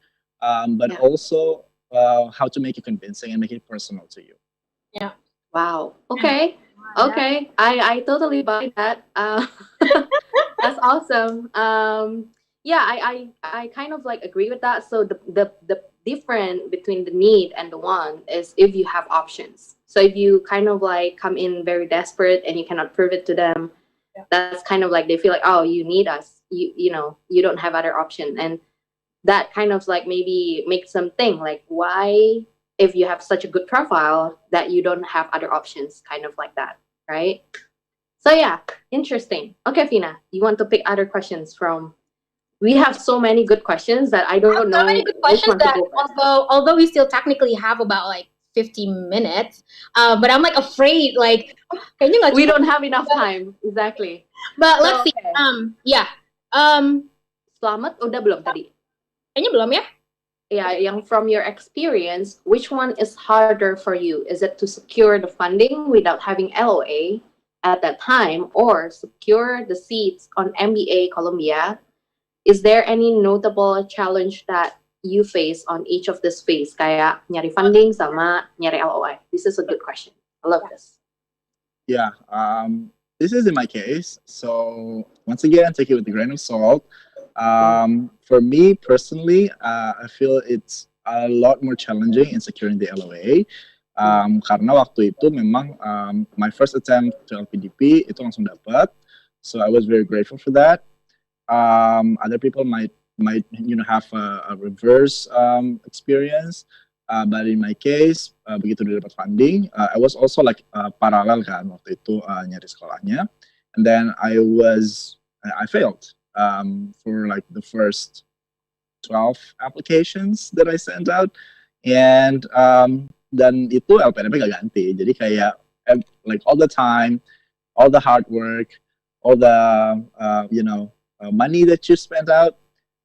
but also how to make it convincing and make it personal to you. Yeah. Wow. Okay. Okay. I totally buy that. That's awesome. I kind of like agree with that. So the different between the need and the want is if you have options. So if you kind of like come in very desperate and you cannot prove it to them, that's kind of like they feel like, oh, you need us. You know, you don't have other option. And that kind of like maybe makes them think like, why, if you have such a good profile, that you don't have other options, kind of like that, right? So yeah, interesting. Okay, Fina, you want to pick other questions from? We have so many good questions that I don't So many know good which questions one to that go first. although we still technically have about like 50 minutes, but I'm like afraid, like kayaknya nggak We cukup. don't have enough time, exactly. But let's So, see. okay. Yeah. Um, Selamat udah belum tadi? kayaknya belum ya. Yeah, yang from your experience, which one is harder for you? Is it to secure the funding without having LOA at that time, or secure the seats on MBA Columbia? Is there any notable challenge that you face on each of this phase? Kayak nyari funding sama nyari LOI. This is a good question. I love this. Yeah, this is in my case. So once again, take it with a grain of salt. For me personally, I feel it's a lot more challenging in securing the LOA. Karena waktu itu memang my first attempt to LPDP itu langsung dapat. So I was very grateful for that. Other people might have a reverse experience. But in my case, begitu dia dapat funding, I was also like paralel kan waktu itu nyari sekolahnya, and then I failed for like the first 12 applications that I sent out, and dan itu LPDP gak ganti, jadi kayak like all the time, all the hard work, all the money that you spent out,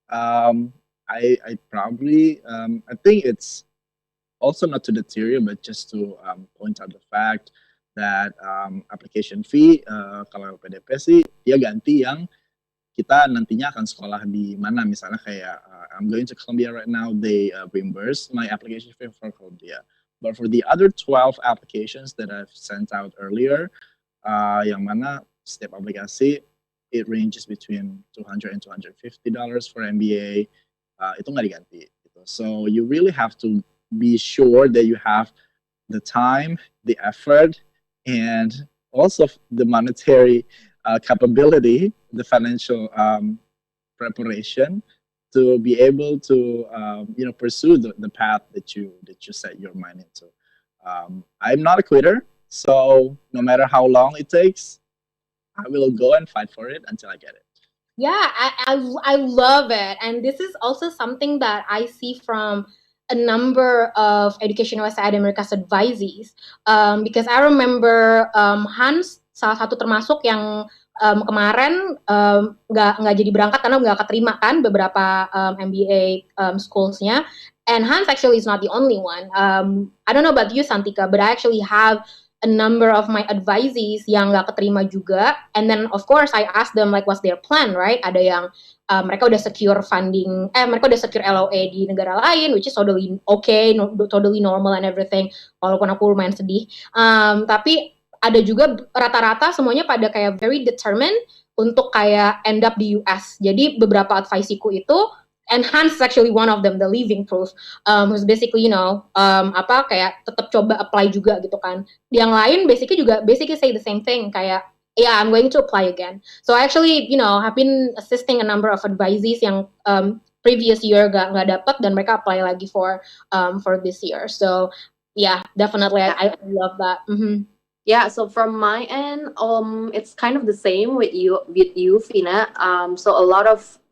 I probably I think it's also not to deter you, but just to point out the fact that application fee kalau LPDP sih dia ganti yang kita nantinya akan sekolah di mana, misalnya kayak I'm going to Columbia right now, they reimburse my application fee for Columbia. But for the other 12 applications that I've sent out earlier, yang mana setiap aplikasi it ranges between $200 and $250 for MBA, itu nggak diganti gitu. So you really have to be sure that you have the time, the effort, and also the monetary capability, the financial preparation to be able to pursue the path that you set your mind into. I'm not a quitter, so no matter how long it takes, I will go and fight for it until I get it. Yeah, I love it, and this is also something that I see from a number of Education USA America's advisees, because I remember Hans salah satu termasuk yang kemarin nggak jadi berangkat karena nggak keterima kan beberapa MBA schools-nya, and Hans actually is not the only one. I don't know about you, Santika, but I actually have a number of my advisees yang nggak keterima juga, and then of course I asked them like what's their plan, right? Ada yang mereka udah secure funding, mereka udah secure LOA di negara lain, which is totally okay, totally normal and everything, walaupun aku lumayan sedih. Tapi ada juga rata-rata semuanya pada kayak very determined untuk kayak end up di US. Jadi beberapa advisiku itu, and Hans is actually one of them, the living proof, who's basically kayak tetap coba apply juga gitu kan. Yang lain basically say the same thing, kayak yeah, I'm going to apply again. So I actually have been assisting a number of advisees yang previous year gak dapat dan mereka apply lagi for this year. So yeah, definitely I love that. Mm-hmm. Yeah, so from my end, it's kind of the same with you, Fina. So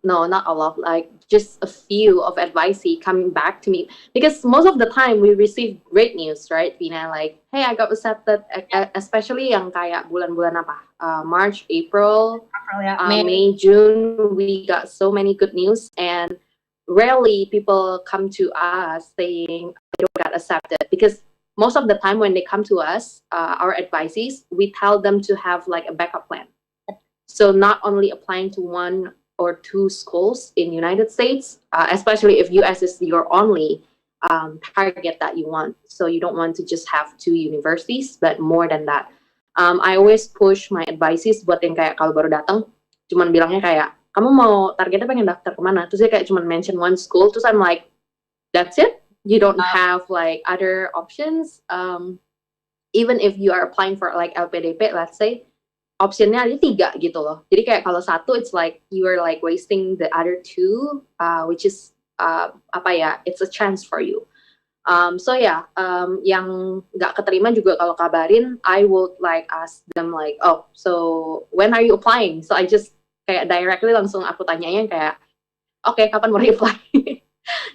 not a lot, like just a few of advisee coming back to me, because most of the time we receive great news, right, Fina? Like, hey, I got accepted, especially yang kayak bulan-bulan apa, March, April, May, June, we got so many good news, and rarely people come to us saying I don't got accepted, because most of the time when they come to us, our advisees, we tell them to have like a backup plan. So not only applying to one or two schools in United States, especially if US is your only target that you want. So you don't want to just have two universities, but more than that. I always push my advisees buat yang kayak kalau baru datang, cuman bilangnya kayak, kamu mau targetnya pengen daftar kemana? Terus dia kayak cuman mention one school, terus I'm like, that's it. You don't have like other options. Even if you are applying for like LPDP, let's say, optionnya ada 3 gitu loh. Jadi kayak kalau satu, it's like you are like wasting the other 2, which is it's a chance for you. So yeah, yang nggak keterima juga kalau kabarin, I would like ask them like, oh, so when are you applying? So I just kayak directly langsung aku tanyain kayak, okay, kapan mau reply?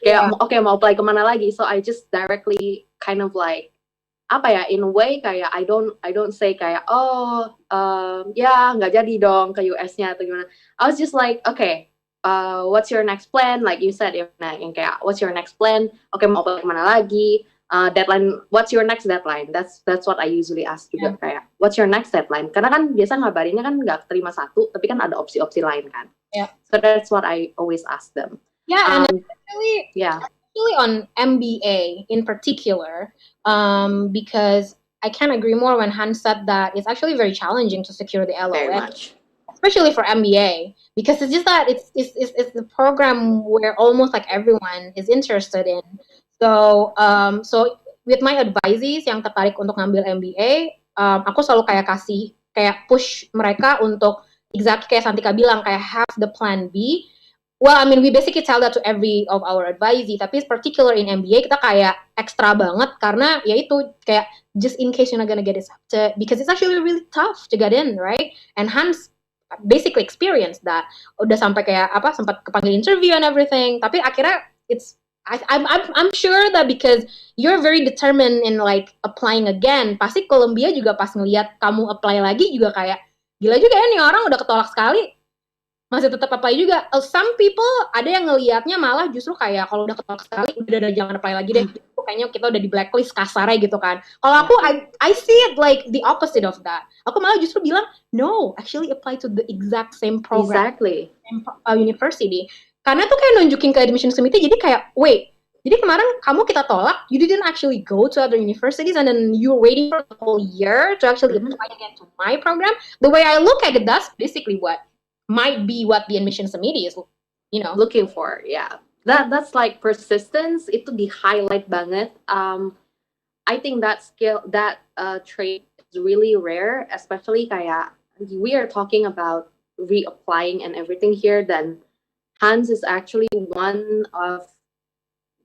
Kayak, okay, mau apply kemana lagi? So I just directly kind of like, in a way kayak I don't say kayak, oh, ya nggak jadi dong ke US-nya atau gimana. I was just like, okay, what's your next plan? Like you said, yang kayak, what's your next plan? Okay, mau apply kemana lagi? Deadline, what's your next deadline? That's what I usually ask juga, kayak, what's your next deadline? Karena kan biasa ngabarinnya kan nggak terima satu, tapi kan ada opsi-opsi lain kan. So that's what I always ask them. And especially on MBA in particular, because I can't agree more when Han said that it's actually very challenging to secure the LOS. Very much. Especially for MBA, because it's just that it's the program where almost like everyone is interested in. So with my advisees yang tertarik untuk ngambil MBA, aku selalu kayak push mereka untuk exactly kayak Santika bilang, kayak have the plan B. Well, I mean, we basically tell that to every of our advisee, tapi particular in MBA kita kayak ekstra banget karena ya itu kayak just in case you're not gonna get accepted, because it's actually really tough to get in, right? And Hans basically experienced that. Udah sampai kayak sempat kepanggil interview and everything, tapi akhirnya I'm sure that because you're very determined in like applying again, pasti Columbia juga pas ngelihat kamu apply lagi juga kayak gila juga ya nih orang udah ketolak sekali masih tetap apply juga. Some people ada yang ngelihatnya malah justru kayak kalau udah ketolak sekali udah jangan apply lagi deh. Kayaknya kita udah di blacklist kasarnya gitu kan. Kalau aku I see it like the opposite of that. Aku malah justru bilang no, actually apply to the exact same program. Exactly. Same university. Karena tuh kayak nunjukin ke admission committee jadi kayak wait, jadi kemarin kamu kita tolak, you didn't actually go to other universities and then you're waiting for the whole year to actually apply again to my program. The way I look at it, that's basically what might be what the admissions committee is, looking for. Yeah, that's like persistence. Itu di highlight banget. I think that skill, that trait is really rare, especially kayak we are talking about reapplying and everything here. Then Hans is actually one of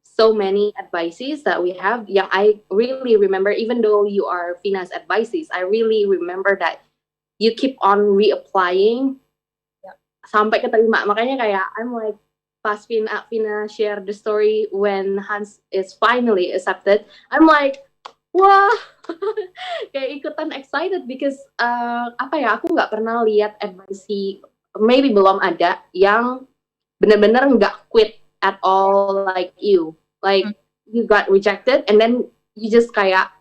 so many advisees that we have. Yeah, I really remember, even though you are Fina's advisees, I really remember that you keep on reapplying sampai keterima. Makanya kayak I'm like, pas Fina share the story when Hans is finally accepted, I'm like, wah, kayak ikutan excited because aku nggak pernah lihat advisee, maybe belum ada yang benar-benar nggak quit at all like you, like you got rejected and then you just kayak,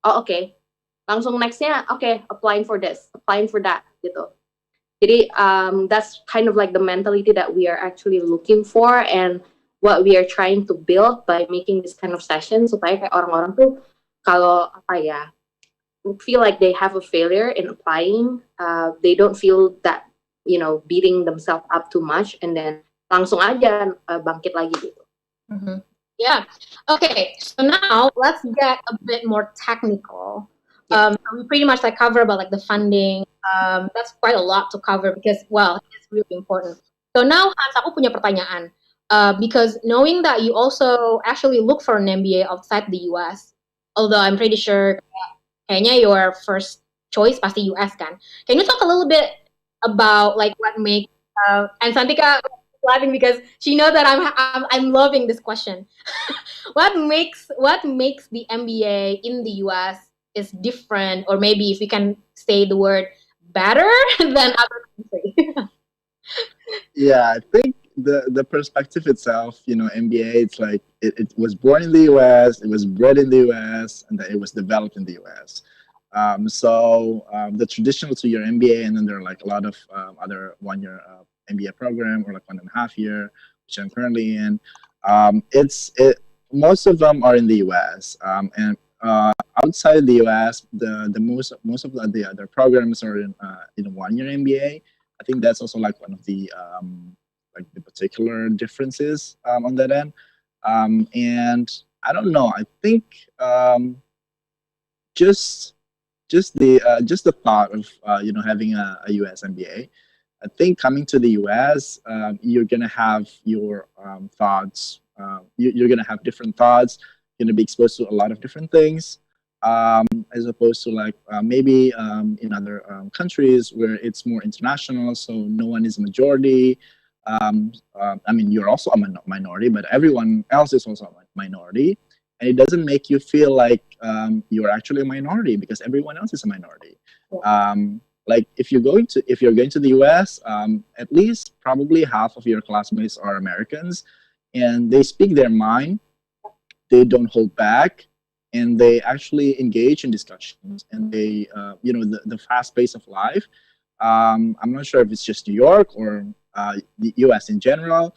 oh okay, langsung nextnya okay, applying for this, applying for that gitu. Jadi that's kind of like the mentality that we are actually looking for and what we are trying to build by making this kind of session, supaya kayak orang-orang tuh kalau feel like they have a failure in applying, they don't feel that beating themselves up too much and then langsung aja bangkit lagi gitu. Yeah. Okay. So now let's get a bit more technical. We pretty much like cover about like the funding. That's quite a lot to cover because, well, it's really important. So now Hans, aku punya pertanyaan. Because knowing that you also actually look for an MBA outside the US, although I'm pretty sure kayaknya your first choice pasti US kan. Can you talk a little bit about like what makes and Santika laughing because she knows that I'm loving this question. What makes the MBA in the US is different, or maybe if you can say the word better than other countries? Yeah, I think the perspective itself, MBA, it's like it was born in the US, it was bred in the US, and then it was developed in the US. So the traditional 2-year MBA, and then there are like a lot of other 1-year MBA program, or like 1.5 year, which I'm currently in. Most of them are in the US, and outside the US, the most of the other programs are in 1-year MBA. I think that's also like one of the like the particular differences on that end. And I don't know. I think just just the thought of having a US MBA. I think coming to the US, you're gonna have your thoughts. You're gonna have different thoughts. You're gonna be exposed to a lot of different things, as opposed to like maybe in other countries where it's more international, so no one is a majority. I mean, you're also a minority, but everyone else is also a minority, and it doesn't make you feel like you're actually a minority because everyone else is a minority. Like if you're going to the US, at least probably half of your classmates are Americans, and they speak their mind. They don't hold back, and they actually engage in discussions. And they, the fast pace of life. I'm not sure if it's just New York or the US in general.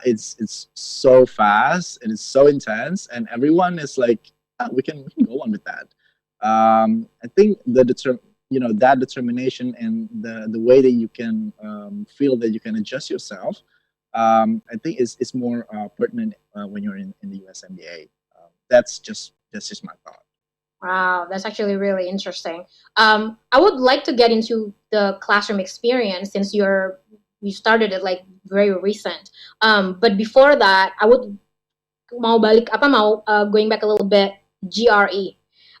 It's so fast and it's so intense, and everyone is like, "Ah, we can go on with that." I think that determination and the way that you can feel that you can adjust yourself, I think is more pertinent when you're in the US MBA. That's just my thought. Wow, that's actually really interesting. I would like to get into the classroom experience since you started it like very recent. But before that, I would going back a little bit, GRE.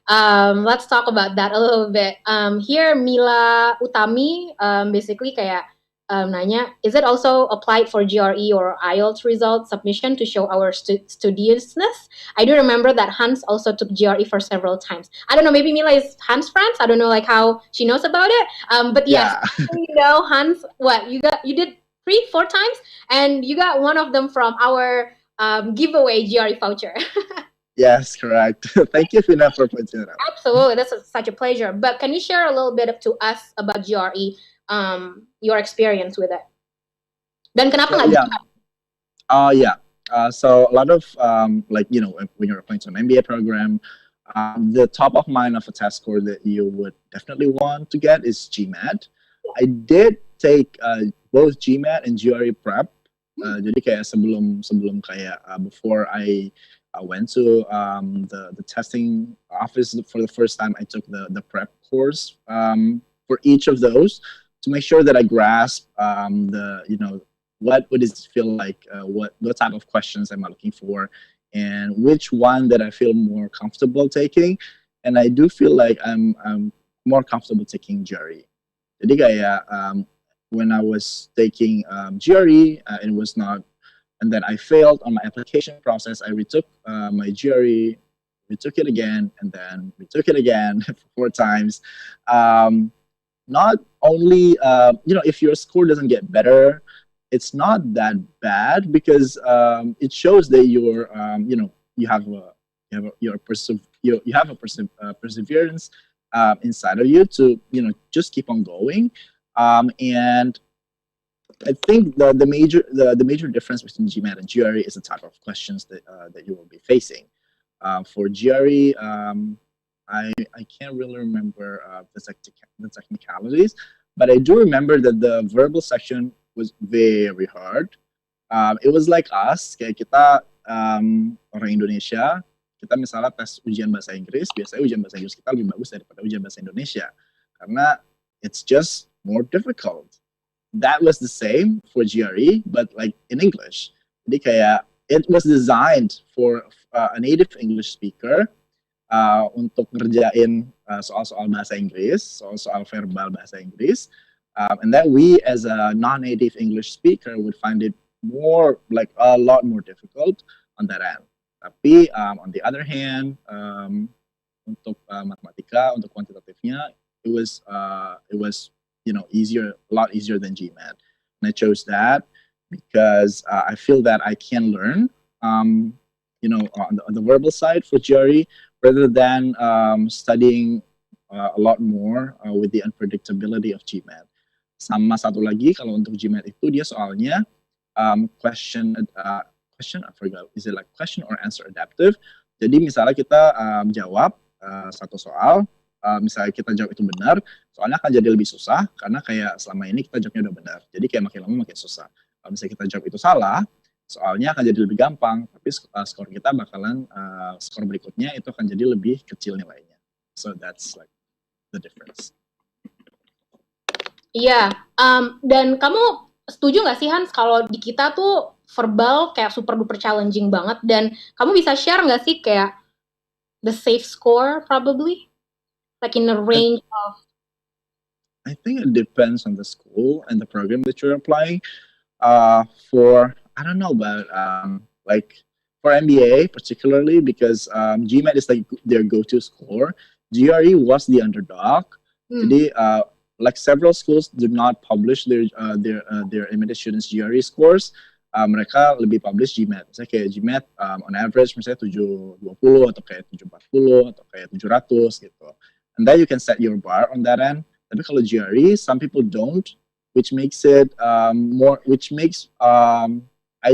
Let's talk about that a little bit. Here Mila Utami basically kayak nanya, is it also applied for GRE or IELTS result submission to show our studiousness? I do remember that Hans also took GRE for several times. I don't know, maybe Mila is Hans' friends. I don't know like how she knows about it. But yes, Yeah. Hans, you did 3-4 times, and you got one of them from our giveaway GRE voucher. Yes, correct. Thank you, Fina, for pointing it out. Absolutely, such a pleasure. But can you share a little bit to us about GRE, your experience with it? Dan kenapa So nggak yeah, GR? yeah. So a lot of like when you're applying to an MBA program, the top of mind of a test score that you would definitely want to get is GMAT. I did take both GMAT and GRE prep. Jadi kayak sebelum sebelum kayak before I went to the testing office for the first time, I took the prep course for each of those to make sure that I grasp the what would it feel like, what type of questions am I looking for, and which one that I feel more comfortable taking. And I do feel like I'm more comfortable taking GRE. Jadi kayak when I was taking GRE, it was not, and then I failed on my application process. I retook my GRE, retook it again, and then retook it again 4 times. Not only, if your score doesn't get better, it's not that bad because it shows that you have perseverance inside of you to just keep on going. And I think the major difference between GMAT and GRE is the type of questions that you will be facing. For GRE, I can't really remember the technicalities, but I do remember that the verbal section was very hard. It was like us, kayak kita orang Indonesia, kita misalnya tes ujian bahasa Inggris, biasanya ujian bahasa Inggris kita lebih bagus daripada ujian bahasa Indonesia, karena it's just more difficult. That was the same for GRE, but like in English. Jadi kayak it was designed for a native English speaker untuk ngerjain soal-soal bahasa Inggris, soal-soal verbal bahasa Inggris, and that we as a non-native English speaker would find it more like a lot more difficult on that end. Tapi on the other hand, untuk matematika, untuk kuantitatifnya, it was easier, a lot easier than GMAT. And I chose that because I feel that I can learn, on the verbal side for GRE rather than studying a lot more with the unpredictability of GMAT. Sama satu lagi, kalau untuk GMAT itu dia soalnya question, I forgot, is it like question or answer adaptive? Jadi misalnya kita jawab satu soal, misalnya kita jawab itu benar, soalnya akan jadi lebih susah karena kayak selama ini kita jawabnya udah benar. Jadi kayak makin lama makin susah. Kalau misalnya kita jawab itu salah, soalnya akan jadi lebih gampang, tapi skor kita bakalan skor berikutnya itu akan jadi lebih kecil nilainya. So that's like the difference. Iya, dan kamu setuju nggak sih Hans kalau di kita tuh verbal kayak super duper challenging banget, dan kamu bisa share nggak sih kayak the safe score probably like in a range of. I think it depends on the school and the program that you're applying. For I don't know, but like for MBA particularly because GMAT is like their go-to score. GRE was the underdog. Jadi like several schools do not publish their admitted students GRE scores. Mereka lebih publish GMAT. Misalnya kayak GMAT on average misalnya 720 atau kayak 740 atau kayak 700 gitu. And then you can set your bar on that end. Tapi kalau GRE, some people don't, which makes it I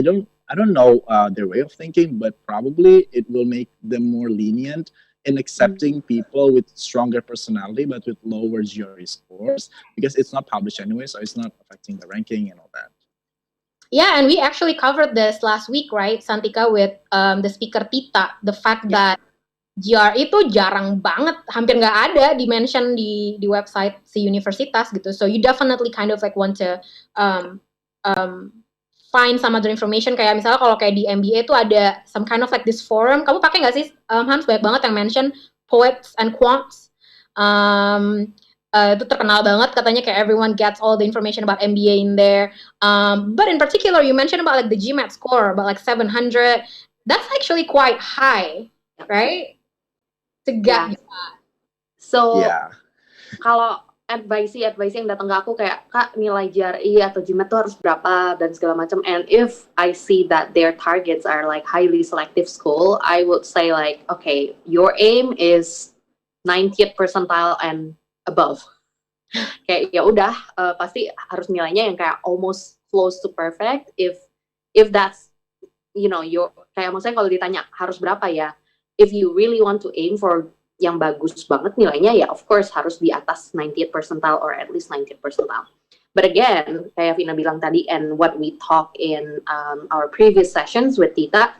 don't know their way of thinking, but probably it will make them more lenient in accepting people with stronger personality but with lower GRE scores because it's not published anyway, so it's not affecting the ranking and all that. Yeah, and we actually covered this last week, right, Santika, with the speaker Tita, the fact that GRE itu jarang banget, hampir nggak ada di-mention di website si universitas gitu. So you definitely kind of like want to find some other information. Kayak misalnya kalau kayak di MBA itu ada some kind of like this forum. Kamu pakai nggak sih, Hans? Banyak banget yang mention poets and quants. Itu terkenal banget, katanya kayak everyone gets all the information about MBA in there. But in particular, you mentioned about like the GMAT score, about like 700. That's actually quite high, right? Tegak. So kalau advice yang datang ke aku kayak, Kak, nilai GRE atau GMAT tuh harus berapa dan segala macam. And if I see that their targets are like highly selective school, I would say like, okay, your aim is 90th percentile and above. Kayak ya udah, pasti harus nilainya yang kayak almost close to perfect. If that's, you know, your kayak maksudnya kalau ditanya harus berapa ya, if you really want to aim for yang bagus banget nilainya, ya of course harus di atas 90th percentile or at least 90th percentile. But again, kayak Vina bilang tadi, and what we talk in our previous sessions with Tita,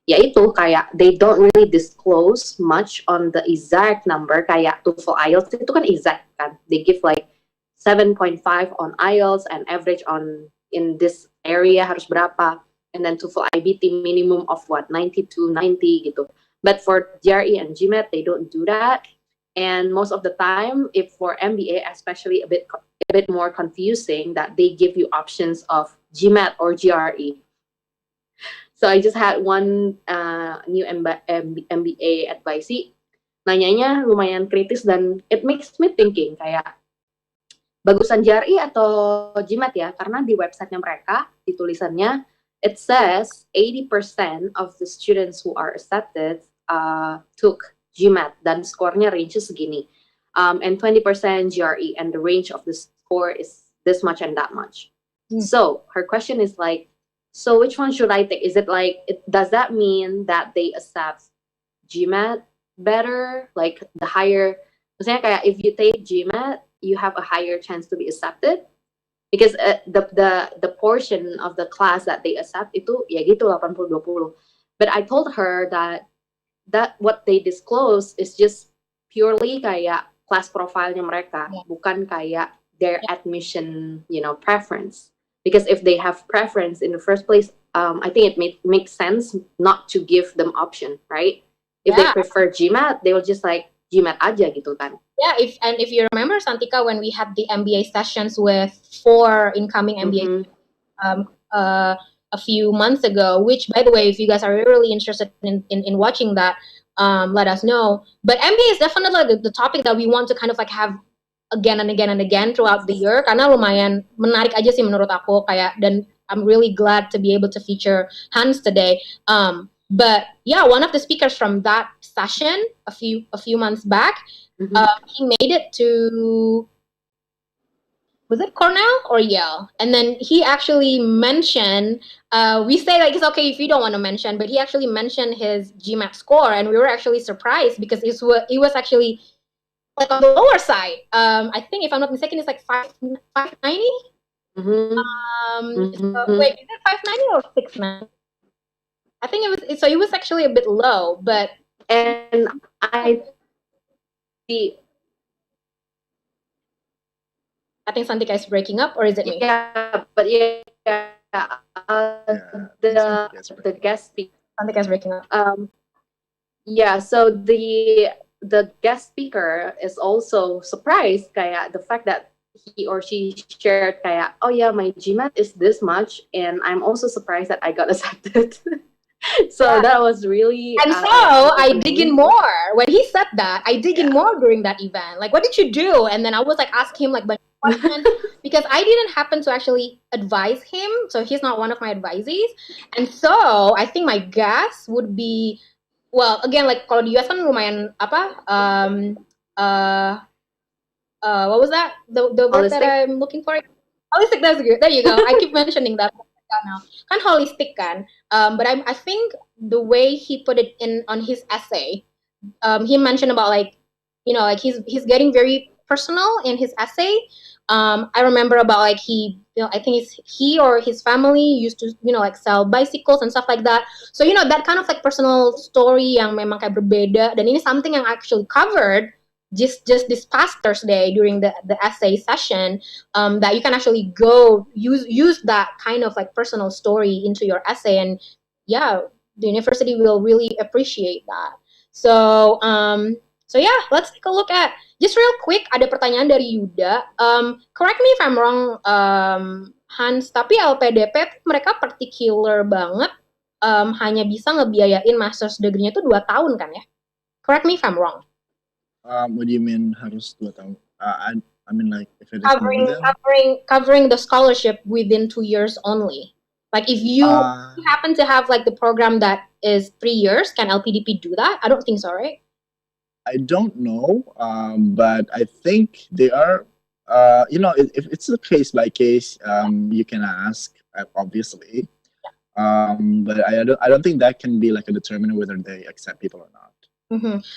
yaitu kayak they don't really disclose much on the exact number. Kayak TOEFL IELTS itu kan exact kan, they give like 7.5 on IELTS and average on in this area harus berapa, and then TOEFL IBT minimum of what 90 to 90 gitu. But for GRE and GMAT, they don't do that. And most of the time, if for MBA, especially a bit more confusing, that they give you options of GMAT or GRE. So I just had one new MBA advisee, nanyanya lumayan kritis dan it makes me thinking kayak bagusan GRE atau GMAT ya, karena di websitenya mereka, di tulisannya, it says 80% of the students who are accepted took GMAT dan skornya range segini, and 20% GRE, and the range of the score is this much and that much. So her question is like, so which one should I take? Is it like, does that mean that they accept GMAT better, like the higher, misalnya kayak if you take GMAT, you have a higher chance to be accepted? Because the portion of the class that they accept itu ya gitu 80-20. But I told her that what they disclose is just purely kayak class profile-nya mereka, bukan kayak their admission, you know, preference. Because if they have preference in the first place, I think it makes sense not to give them option, right? If they prefer GMAT, they will just like GMAT aja gitu kan. Yeah, if you remember, Santika, when we had the MBA sessions with 4 incoming MBA a few months ago, which, by the way, if you guys are really interested in watching that, let us know. But MBA is definitely the topic that we want to kind of like have again and again and again throughout the year, karena lumayan menarik aja sih menurut aku, kayak, dan I'm really glad to be able to feature Hans today. But yeah, one of the speakers from that session a few months back, he made it to, was it Cornell or Yale? And then he actually mentioned, we say like it's okay if you don't want to mention, but he actually mentioned his GMAT score, and we were actually surprised because it was actually like on the lower side. I think if I'm not mistaken, it's like 590. So, wait, is it 590 or 690? I think it was actually a bit low, but And the I think Santika is breaking up, or is it me? yeah, but yeah, Yeah, the guest speaker. Santika is breaking up. Yeah, so the guest speaker is also surprised kayak the fact that he or she shared kayak, oh yeah, my GMAT is this much, and I'm also surprised that I got accepted. So Yeah. that was really And so I dig in eye-opening. more. When he said that, I dig in Yeah. more during that event. Like, what did you do? And then I was like, ask him like bunch of questions because I didn't happen to actually advise him. So he's not one of my advisees. And so I think my guess would be, well, again, like kalau di US kan lumayan apa? What was that? The word that Holistic. I'm looking for? Holistic. That's good. There you go. I keep mentioning that now. Kan holistic kan. But I think the way he put it in on his essay, he mentioned about like, you know, like he's getting very personal in his essay. I remember about like I think he or his family used to, you know, like sell bicycles and stuff like that. So you know that kind of like personal story yang memang kayak berbeda. Dan ini something yang actually covered just this past Thursday during the essay session, that you can actually go use that kind of like personal story into your essay, and yeah, the university will really appreciate that. So so yeah, let's take a look at just real quick. Ada pertanyaan dari Yuda. Correct me if I'm wrong, Hans. Tapi LPDP tuh mereka particular banget, hanya bisa ngebiayain master's degree-nya tuh 2 tahun kan ya? Correct me if I'm wrong. What do you mean harus 2 tahun? I mean like if it is Covering more than covering the scholarship within 2 years only. Like if you happen to have like the program that is 3 years, can LPDP do that? I don't think so, right? I don't know, but I think they are. You know, if it's a case by case, you can ask, obviously. But I don't think that can be like a determinant whether they accept people or not.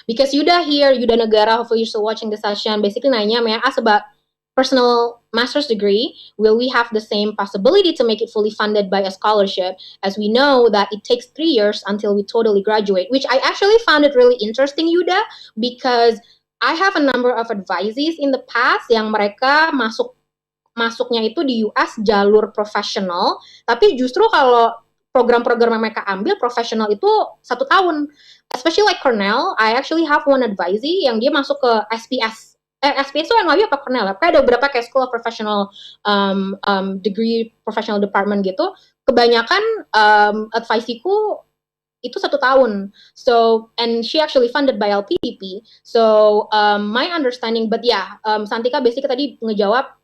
Because Yuda here, Yuda Negara, hopefully you're still watching the session, basically nanya, may I ask about personal master's degree? Will we have the same possibility to make it fully funded by a scholarship? As we know that it takes 3 years until we totally graduate, which I actually found it really interesting, Yuda, because I have a number of advisees in the past yang mereka masuknya itu di US jalur profesional, tapi justru kalau program-program yang mereka ambil profesional itu 1 tahun. Especially like Cornell, I actually have one advisee yang dia masuk ke SPS. SPS itu NYU apa Cornell? Kayak ada beberapa kayak School of Professional Degree, Professional Department gitu. Kebanyakan advisee-ku itu 1 tahun. So, and she actually funded by LPDP. So, my understanding, but yeah, Santika basically tadi ngejawab,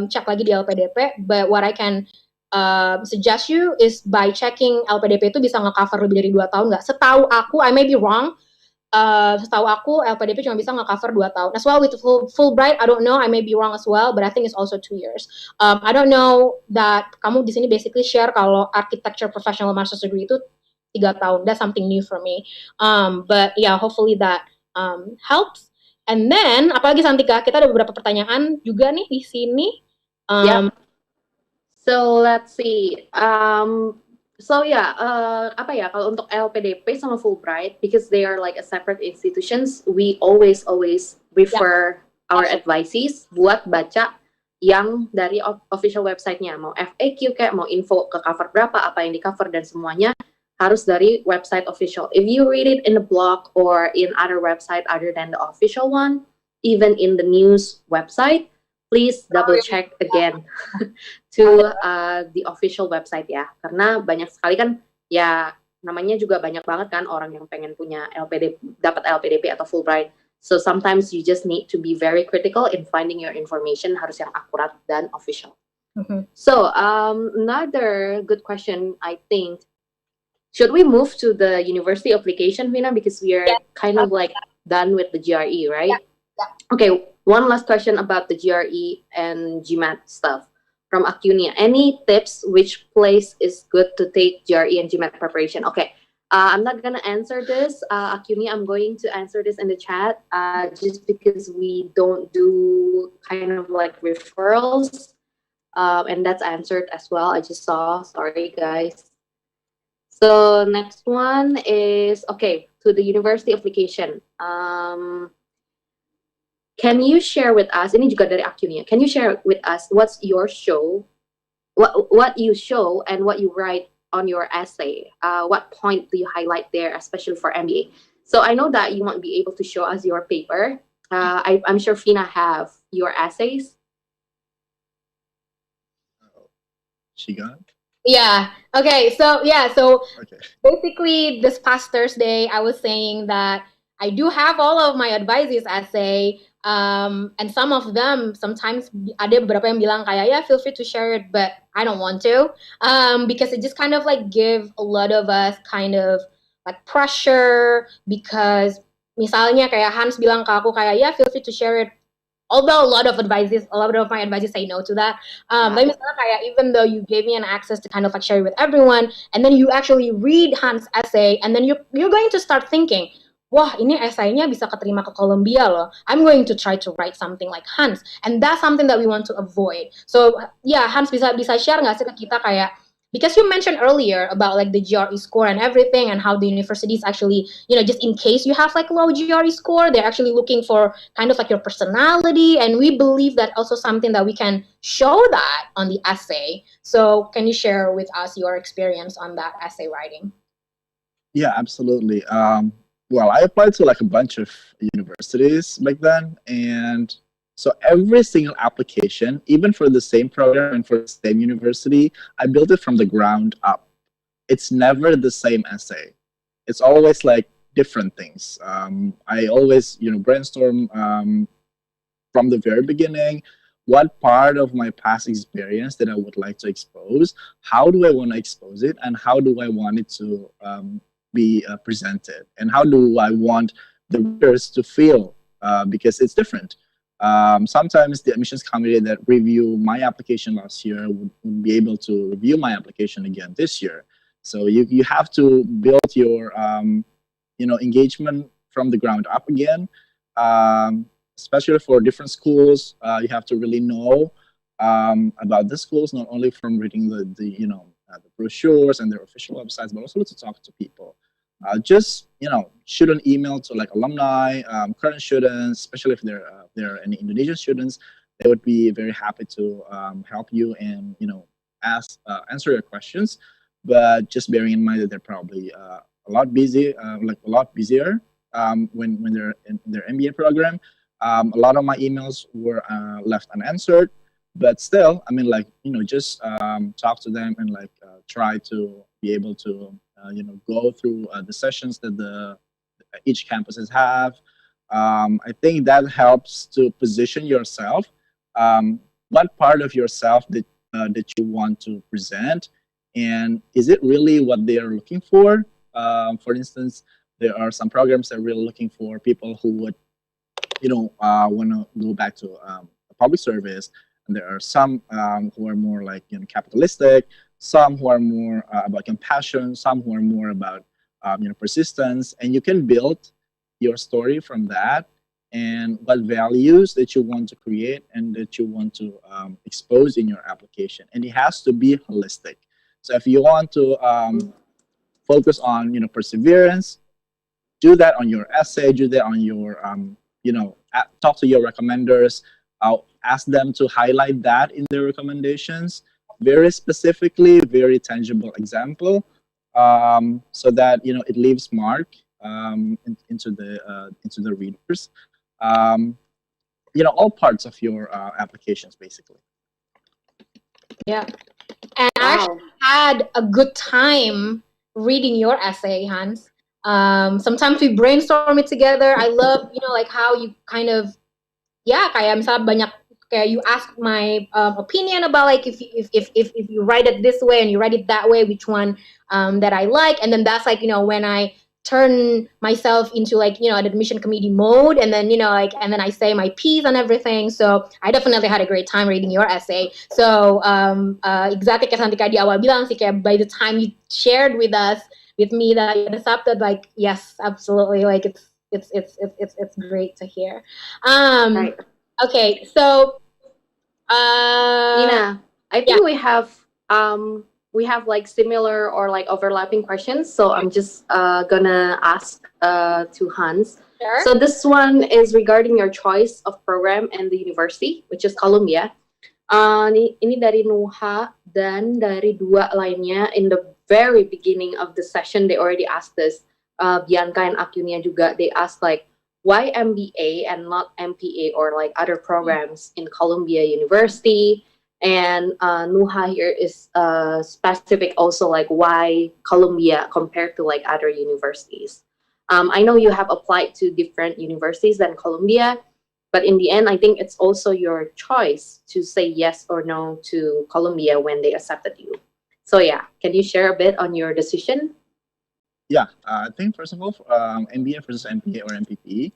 cek lagi di LPDP, but what I can suggest you is by checking LPDP itu bisa nge-cover lebih dari 2 tahun nggak? Setahu aku, I may be wrong, setahu aku LPDP cuma bisa nge-cover 2 tahun. As well with Fulbright, I don't know, I may be wrong as well, but I think it's also 2 years. I don't know that kamu di sini basically share kalau architecture professional master's degree itu 3 tahun. That's something new for me. But yeah, hopefully that helps. And then, apalagi Santika, kita ada beberapa pertanyaan juga nih di sini. Yeah. So let's see. So yeah, apa ya kalau untuk LPDP sama Fulbright, because they are like a separate institutions, we always refer our advisees buat baca yang dari official website-nya, mau FAQ kayak mau info ke cover berapa, apa yang di cover dan semuanya harus dari website official. If you read it in the blog or in other website other than the official one, even in the news website, please double check again to the official website ya, karena banyak sekali kan ya, namanya juga banyak banget kan orang yang pengen punya LPDP, dapat LPDP atau Fulbright. So sometimes you just need to be very critical in finding your information, harus yang akurat dan official. So another good question, I think, should we move to the university application, Vina, because we are kind of like done with the GRE, right? Okay, one last question about the GRE and GMAT stuff from Acunia. Any tips which place is good to take GRE and GMAT preparation? Okay, I'm not gonna answer this, Acunia. I'm going to answer this in the chat, just because we don't do kind of like referrals, and that's answered as well. I just saw. Sorry, guys. So next one is okay to the university application. Can you share with us? Ini juga dari aku nih. Can you share with us what's your show? What you show and what you write on your essay? What point do you highlight there, especially for MBA? So I know that you won't be able to show us your paper. I'm sure Fina have your essays. She gone? Yeah. Okay. So yeah. So Okay. basically, this past Thursday, I was saying that I do have all of my advices essay, and some of them sometimes ada beberapa yang bilang kayak yeah, feel free to share it, but I don't want to, because it just kind of like give a lot of us kind of like pressure because misalnya kayak Hans bilang ke aku kayak yeah, feel free to share it. Although a lot of my advices say no to that. But misalnya kayak even though you gave me an access to kind of like share it with everyone, and then you actually read Hans' essay, and then you're going to start thinking, wah ini esainya bisa keterima ke Columbia loh. I'm going to try to write something like Hans, and that's something that we want to avoid. So yeah, Hans bisa share nggak sih ke kita kayak because you mentioned earlier about like the GRE score and everything and how the universities actually, just in case you have like low GRE score, they're actually looking for kind of like your personality. And we believe that also something that we can show that on the essay. So can you share with us your experience on that essay writing? Yeah, absolutely. Well, I applied to like a bunch of universities back then, and so every single application, even for the same program and for the same university, I built it from the ground up. It's never the same essay. It's always like different things. I always, brainstorm from the very beginning. What part of my past experience that I would like to expose? How do I want to expose it, and how do I want it to be presented, and how do I want the readers to feel? Because it's different. Sometimes the admissions committee that review my application last year would be able to review my application again this year. So you have to build your engagement from the ground up again. Especially for different schools, you have to really know about the schools, not only from reading the brochures and their official websites, but also to talk to people. Just shoot an email to like alumni, current students, especially if they're any Indonesian students. They would be very happy to help you and answer your questions. But just bearing in mind that they're probably a lot busy, like a lot busier when they're in their MBA program. A lot of my emails were left unanswered, but still, I mean, like just talk to them and like try to be able to go through the sessions that each campuses have. I think that helps to position yourself. What part of yourself that you want to present, and is it really what they are looking for? For instance, there are some programs that are really looking for people who would want to go back to public service, and there are some who are more like capitalistic, some who are more about compassion, some who are more about persistence, and you can build your story from that and what values that you want to create and that you want to expose in your application, and it has to be holistic. So if you want to focus on perseverance, do that on your essay, do that on your talk to your recommenders. I'll ask them to highlight that in their recommendations, very specifically, very tangible example, so that it leaves mark into the readers. All parts of your applications, basically. Yeah, and I actually had a good time reading your essay, Hans. Sometimes we brainstorm it together. I love, like how you kind of, kayak misalnya banyak kayak you ask my opinion about like if you write it this way and you write it that way, which one that I like, and then that's like when I turn myself into like an admission committee mode, and then and then I say my piece and everything. So I definitely had a great time reading your essay. So exactly kayak Santika di awal bilang sih, kayak by the time you shared with me that you accepted, like yes, absolutely, like it's great to hear. Right. Okay, so Nina, I think we have we have like similar or like overlapping questions. So I'm just gonna ask to Hans. Sure. So this one is regarding your choice of program and the university, which is Columbia. Ini dari Nuha dan dari dua lainnya. In the very beginning of the session, they already asked this. Bianca and Akunia juga, they asked like, why MBA and not MPA or like other programs in Columbia University? And Nuha here is specific also like why Columbia compared to like other universities. I know you have applied to different universities than Columbia, but in the end, I think it's also your choice to say yes or no to Columbia when they accepted you. So yeah, can you share a bit on your decision? Yeah, I think first of all, MBA versus MPA or MPP.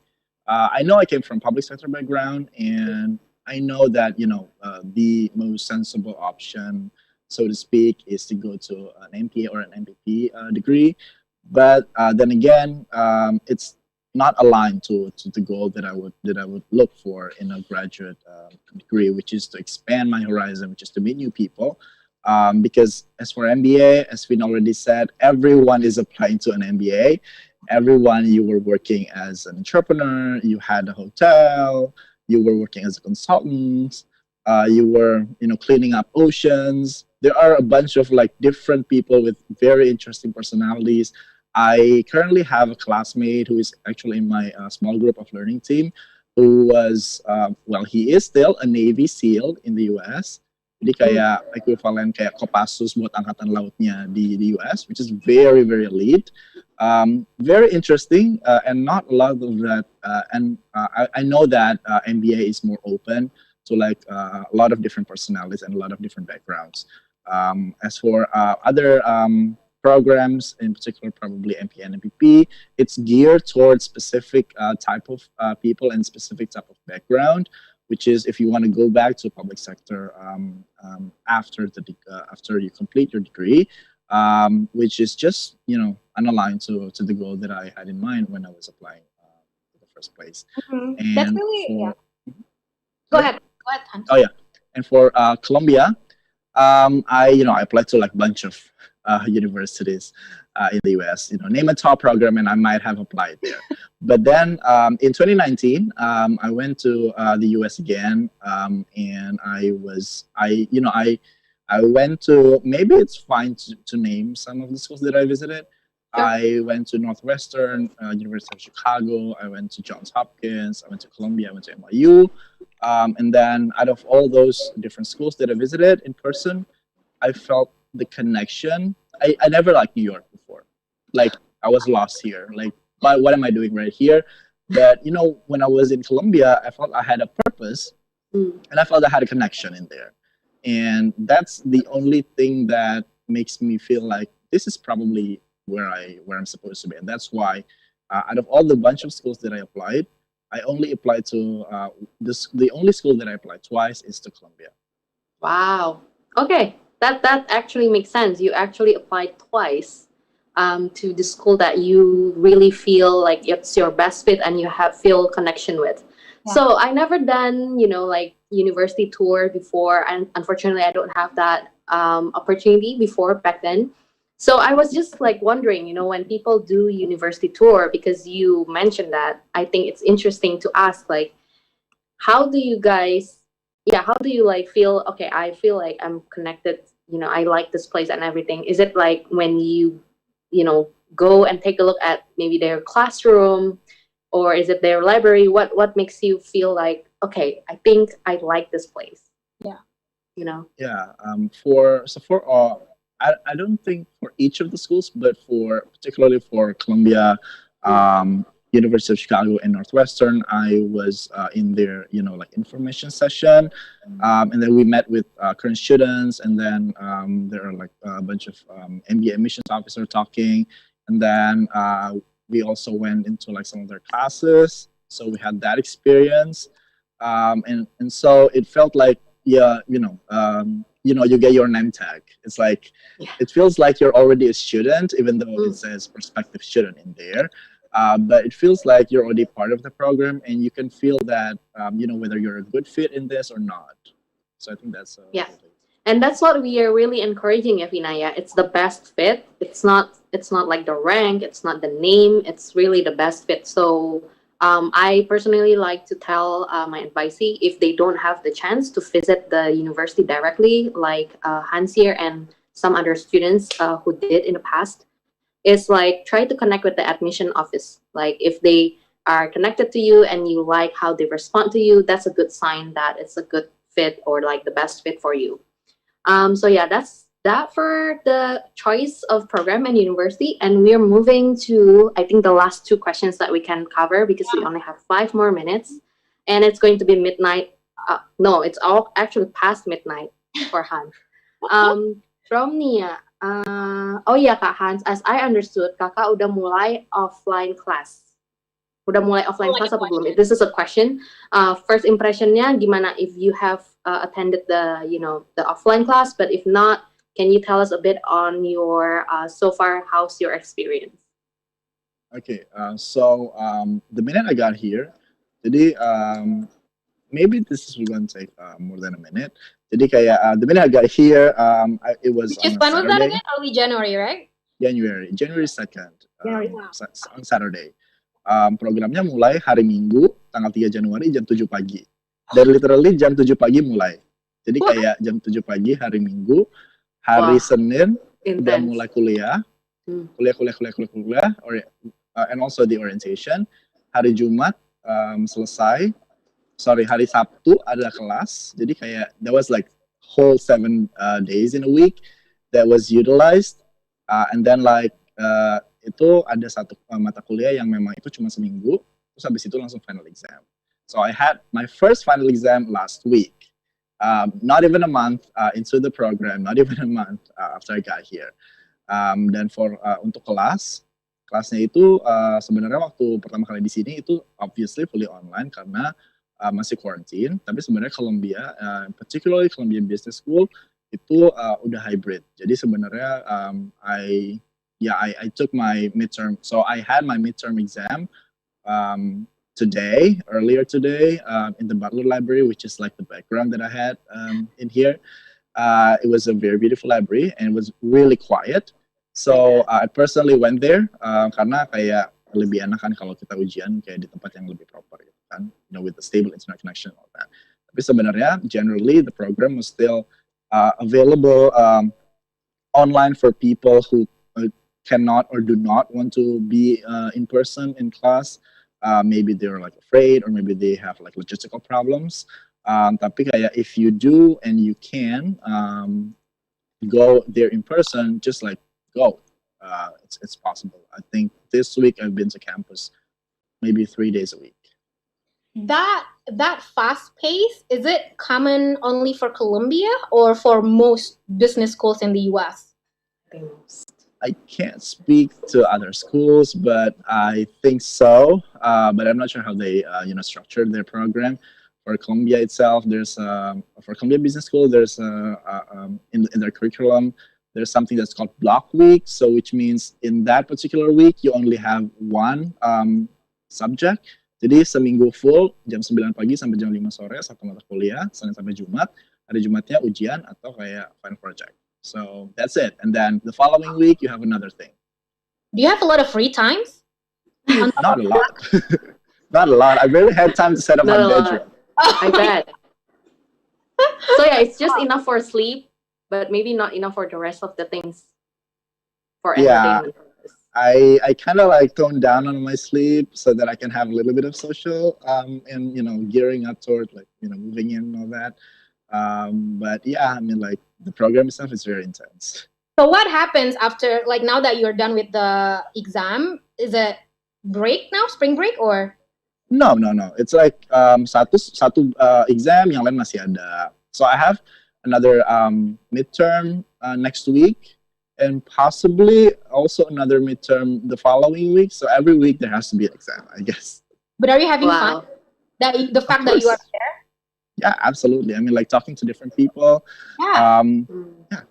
I know I came from public sector background, and I know that the most sensible option, so to speak, is to go to an MPA or an MPP degree. But then again, it's not aligned to the goal that I would look for in a graduate degree, which is to expand my horizon, which is to meet new people. Because as for MBA, as Finn already said, everyone is applying to an MBA. Everyone, you were working as an entrepreneur, you had a hotel, you were working as a consultant, you were cleaning up oceans. There are a bunch of like different people with very interesting personalities. I currently have a classmate who is actually in my small group of learning team, who was well, he is still a Navy SEAL in the US. Jadi kayak equivalent kayak Kopassus buat angkatan lautnya di US, which is very very elite, very interesting, and not a lot of that. I know that MBA is more open to like a lot of different personalities and a lot of different backgrounds. As for other programs, in particular, probably MPA and MPP, it's geared towards specific type of people and specific type of background, which is if you want to go back to public sector after you complete your degree, which is just unaligned to the goal that I had in mind when I was applying in the first place. That's And really for Go ahead. Go ahead, Hans. oh yeah, and for Colombia, I applied to like a bunch of universities in the US. Name a top program, and I might have applied there. But then in 2019, I went to the US again, and I went to, maybe it's fine to name some of the schools that I visited. Sure. I went to Northwestern, University of Chicago. I went to Johns Hopkins. I went to Columbia. I went to NYU. And then out of all those different schools that I visited in person, I felt the connection. I never liked New York before. Like, I was lost here. Like, what am I doing right here? But, when I was in Colombia, I felt I had a purpose, and I felt I had a connection in there. And that's the only thing that makes me feel like this is probably where I'm supposed to be. And that's why, out of all the bunch of schools that I applied, I only applied to the only school that I applied twice is to Columbia. Wow. Okay, that actually makes sense. You actually applied twice to the school that you really feel like it's your best fit and you feel connection with. Yeah. So I never done like university tour before, and unfortunately I don't have that opportunity before back then. So I was just like wondering, when people do university tour, because you mentioned that, I think it's interesting to ask like, how do you like feel, okay, I feel like I'm connected, I like this place and everything. Is it like when you go and take a look at maybe their classroom, or is it their library? What makes you feel like, okay, I think I like this place? Yeah. Yeah. I don't think for each of the schools, but particularly for Columbia, University of Chicago, and Northwestern, I was in their like information session, and then we met with current students, and then there are like a bunch of MBA admissions officer talking, and then we also went into like some of their classes, so we had that experience, and so it felt like you get your name tag. It's like, it feels like you're already a student, even though it says prospective student in there. But it feels like you're already part of the program, and you can feel that whether you're a good fit in this or not. So I think that's Yeah. And that's what we are really encouraging, Evinaya. It's the best fit. It's not like the rank, it's not the name, it's really the best fit. So I personally like to tell my advisee, if they don't have the chance to visit the university directly, like Hans here and some other students who did in the past, is like try to connect with the admission office. Like if they are connected to you and you like how they respond to you, that's a good sign that it's a good fit or like the best fit for you. So yeah, that's that for the choice of program and university. And we're moving to, I think, the last two questions that we can cover because we only have 5 more minutes, and it's going to be midnight. No, it's all actually past midnight for Hans. From Nia, oh ya Kak Hans, as I understood, kakak udah mulai offline class. Udah mulai offline class apa belum? This is a question. First impressionnya gimana if you have attended the the offline class, but if not, can you tell us a bit on your so far? How's your experience? Okay, so the minute I got here, jadi maybe this is going to take more than a minute. Jadi kayak the minute I got here, it was Which is on a when was that Saturday, again? Early January, right? January 2nd, January. on Saturday. Programnya mulai hari Minggu, tanggal 3 Januari jam 7 pagi. Dan literally jam 7 pagi mulai. Jadi kayak jam 7 pagi hari Minggu, hari Wah, Senin udah intense. mulai kuliah, and also the orientation. Hari Jumat selesai. Sorry, hari Sabtu ada kelas. Jadi kayak that was like whole 7 days in a week that was utilized. And then like itu ada satu mata kuliah yang memang itu cuma seminggu, terus habis itu langsung final exam. So I had my first final exam last week. Not even a month into the program, not even a month after I got here. Dan untuk kelasnya itu sebenarnya waktu pertama kali di sini itu obviously fully online karena masih quarantine. Tapi sebenarnya Columbia, particularly Columbia Business School itu udah hybrid. Jadi sebenarnya I took my midterm. So I had my midterm exam earlier today, in the Butler Library, which is like the background that I had in here. It was a very beautiful library and it was really quiet. So I personally went there karena kayak lebih enak kan kalau kita ujian kayak di tempat yang lebih proper gitu kan, with the stable internet connection and all that. Tapi sebenarnya generally the program was still available online for people who cannot or do not want to be in person in class. Maybe they're like afraid or maybe they have like logistical problems. Tapi kayak if you do and you can go there in person, just like go. It's possible. I think this week I've been to campus maybe 3 days a week. That fast pace, is it common only for Columbia or for most business schools in the US? I can't speak to other schools, but I think so. But I'm not sure how they, structured their program. For Columbia itself, there's for Columbia Business School, there's in their curriculum, there's something that's called block week. So which means in that particular week, you only have one subject. Jadi seminggu full, jam 9 pagi sampai jam 5 sore, satu mata kuliah, Senin sampai Jumat. Hari Jumatnya ujian atau kayak final project. So that's it. And then the following week, you have another thing. Do you have a lot of free times? Not a lot. Not a lot. I barely had time to set up my bedroom. I bet. So yeah, it's just enough for sleep, but maybe not enough for the rest of the things for entertainment purpose. I kind of like tone down on my sleep so that I can have a little bit of social and gearing up toward like moving in and all that. But yeah, I mean like the program itself is very intense. So what happens after, like now that you're done with the exam? Is it break now, spring break, or? No. It's like satu exam, yang lain masih ada. So I have another midterm next week, and possibly also another midterm the following week. So every week there has to be an exam, I guess. But are you having fun? The fact that you are there? Yeah, absolutely. I mean, like talking to different people. Yeah. Yeah.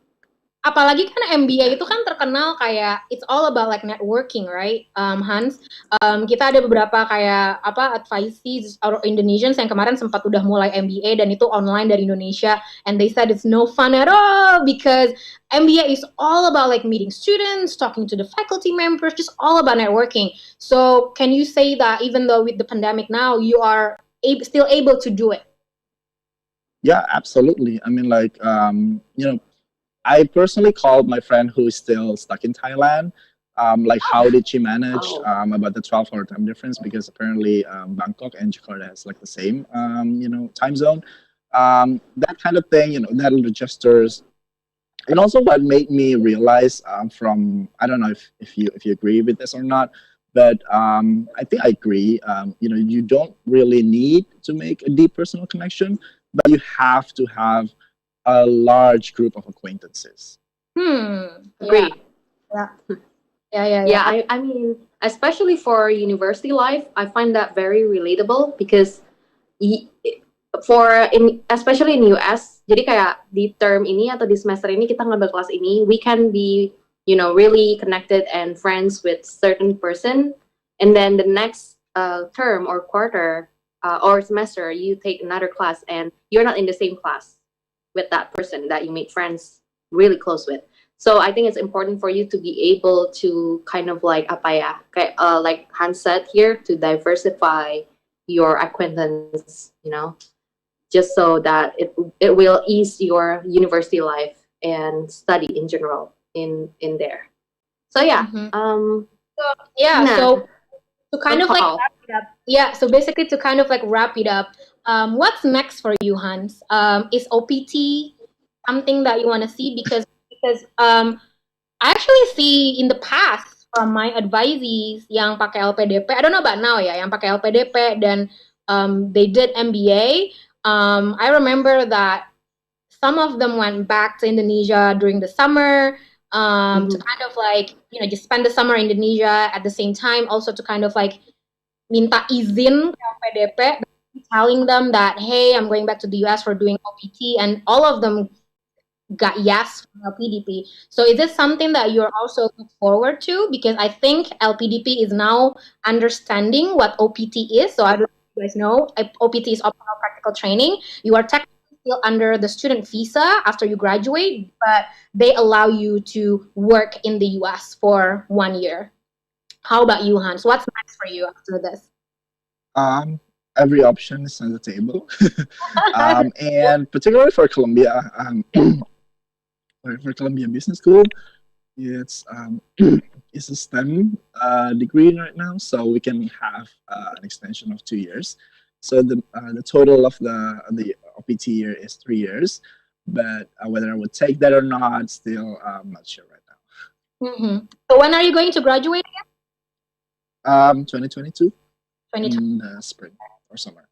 apalagi kan MBA itu kan terkenal kayak it's all about like networking, right, Hans? Kita ada beberapa kayak apa advisees or Indonesians yang kemarin sempat udah mulai MBA dan itu online dari Indonesia, and they said it's no fun at all because MBA is all about like meeting students, talking to the faculty members, just all about networking. So can you say that even though with the pandemic now, you are still able to do it? Yeah, absolutely. I mean, like, I personally called my friend who is still stuck in Thailand. Like, how did she manage Wow. about the 12-hour time difference? Because apparently Bangkok and Jakarta has like the same, time zone. That kind of thing, that little gestures. And also, what made me realize from I don't know if you agree with this or not, but I think I agree. You don't really need to make a deep personal connection, but you have to have a large group of acquaintances. Yeah, Agree. yeah. I mean, especially for university life, I find that very relatable because y- especially in US, jadi kayak di term ini atau di semester ini kita ngambil kelas ini, we can be, really connected and friends with certain person, and then the next term or quarter or semester, you take another class and you're not in the same class with that person that you make friends really close with. So I think it's important for you to be able to kind of like apa ya, kayak, like Hans said here, to diversify your acquaintance, just so that it will ease your university life and study in general in there. So yeah, Yeah, Nah, so to kind of like Paul. wrap it up, yeah, so basically to kind of like wrap it up, what's next for you, Hans? Is OPT something that you want to see? Because I actually see in the past from my advisees yang pakai LPDP, I don't know about now ya, yang pakai LPDP dan they did MBA. I remember that some of them went back to Indonesia during the summer to kind of like just spend the summer in Indonesia at the same time, also to kind of like minta izin ke LPDP, telling them that hey, I'm going back to the US for doing OPT, and all of them got yes from LPDP. So is this something that you're also look forward to? Because I think LPDP is now understanding what OPT is. So I don't know if you guys know, OPT is optional practical training. You are technically still under the student visa after you graduate, but they allow you to work in the US for 1 year. How about you, Hans? What's next for you after this? Every option is on the table, and particularly for Columbia, for Columbia Business School, it's it's a STEM degree right now, so we can have an extension of 2 years. So the total of the OPT year is 3 years, but whether I would take that or not, still I'm not sure right now. So when are you going to graduate again? 2022 2020. in spring or summer.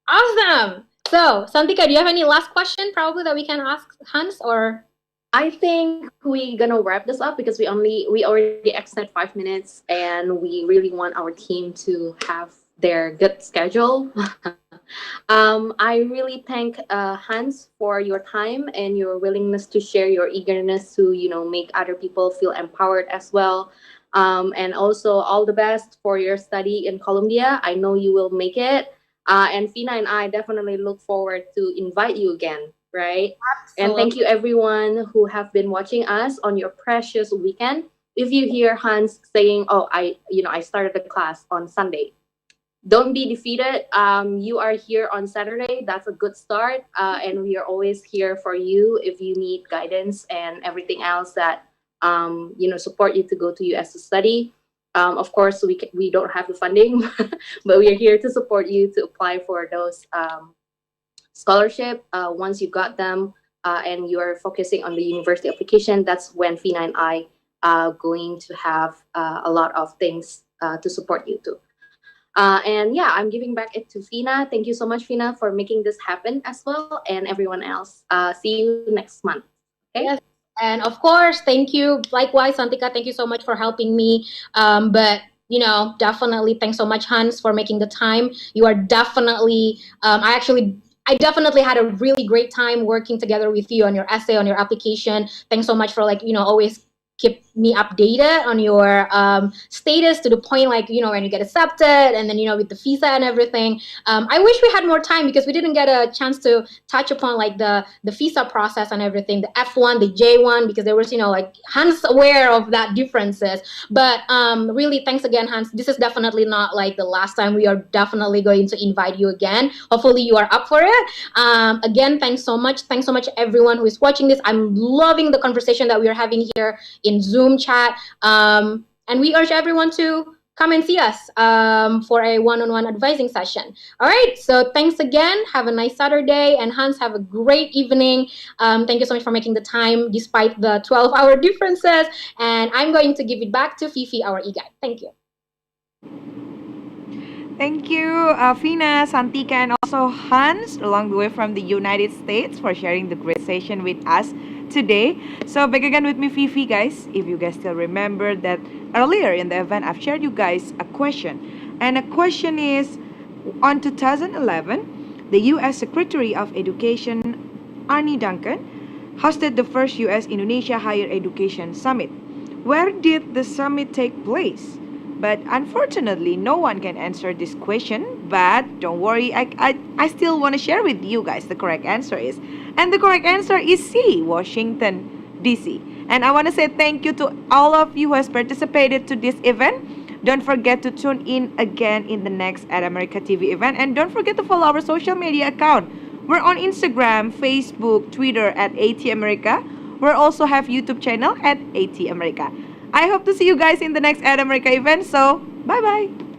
Awesome. So, Santika, do you have any last question probably that we can ask Hans or? I think we're gonna wrap this up because we already extended 5 minutes and we really want our team to have their good schedule. I really thank Hans for your time and your willingness to share your eagerness to make other people feel empowered as well. And also all the best for your study in Colombia. I know you will make it. And Fina and I definitely look forward to invite you again, right? And thank you everyone who have been watching us on your precious weekend. If you hear Hans saying, "Oh, I started the class on Sunday," don't be defeated. You are here on Saturday. That's a good start. And we are always here for you if you need guidance and everything else that support you to go to US to study. Of course, we don't have the funding, but we are here to support you to apply for those scholarship. Once you got them and you are focusing on the university application, that's when Fina and I are going to have a lot of things to support you too. And yeah, I'm giving back it to Fina. Thank you so much, Fina, for making this happen as well, and everyone else. See you next month. Okay. Yes. And of course, thank you. Likewise, Santika, thank you so much for helping me. But definitely thanks so much, Hans, for making the time. You are definitely, I actually I definitely had a really great time working together with you on your essay, on your application. Thanks so much for like, always keep me updated on your status to the point like, when you get accepted and then, with the visa and everything. I wish we had more time because we didn't get a chance to touch upon like the visa process and everything, the F1, the J1, because there was, like Hans aware of that differences. But really, thanks again, Hans. This is definitely not like the last time. We are definitely going to invite you again. Hopefully you are up for it. Again, thanks so much. Thanks so much, everyone who is watching this. I'm loving the conversation that we are having here in Zoom chat. And we urge everyone to come and see us for a one-on-one advising session. All right, so thanks again. Have a nice Saturday. And Hans, have a great evening. Thank you so much for making the time despite the 12-hour differences. And I'm going to give it back to Fifi, our e-guide. Thank you. Thank you, Fina, Santika, and also Hans, along the way from the United States, for sharing the great session with us today. So back again with me, Fifi, guys. If you guys still remember that earlier in the event, I've shared you guys a question. And the question is, on 2011, the U.S. Secretary of Education, Arnie Duncan, hosted the first U.S.-Indonesia Higher Education Summit. Where did the summit take place? But unfortunately, no one can answer this question. But don't worry, I still want to share with you guys the correct answer is. And the correct answer is C, Washington, D.C. And I want to say thank you to all of you who has participated to this event. Don't forget to tune in again in the next At America TV event. And don't forget to follow our social media account. We're on Instagram, Facebook, Twitter at AT America. We also have YouTube channel at AT America. I hope to see you guys in the next Ad America event. So, bye-bye.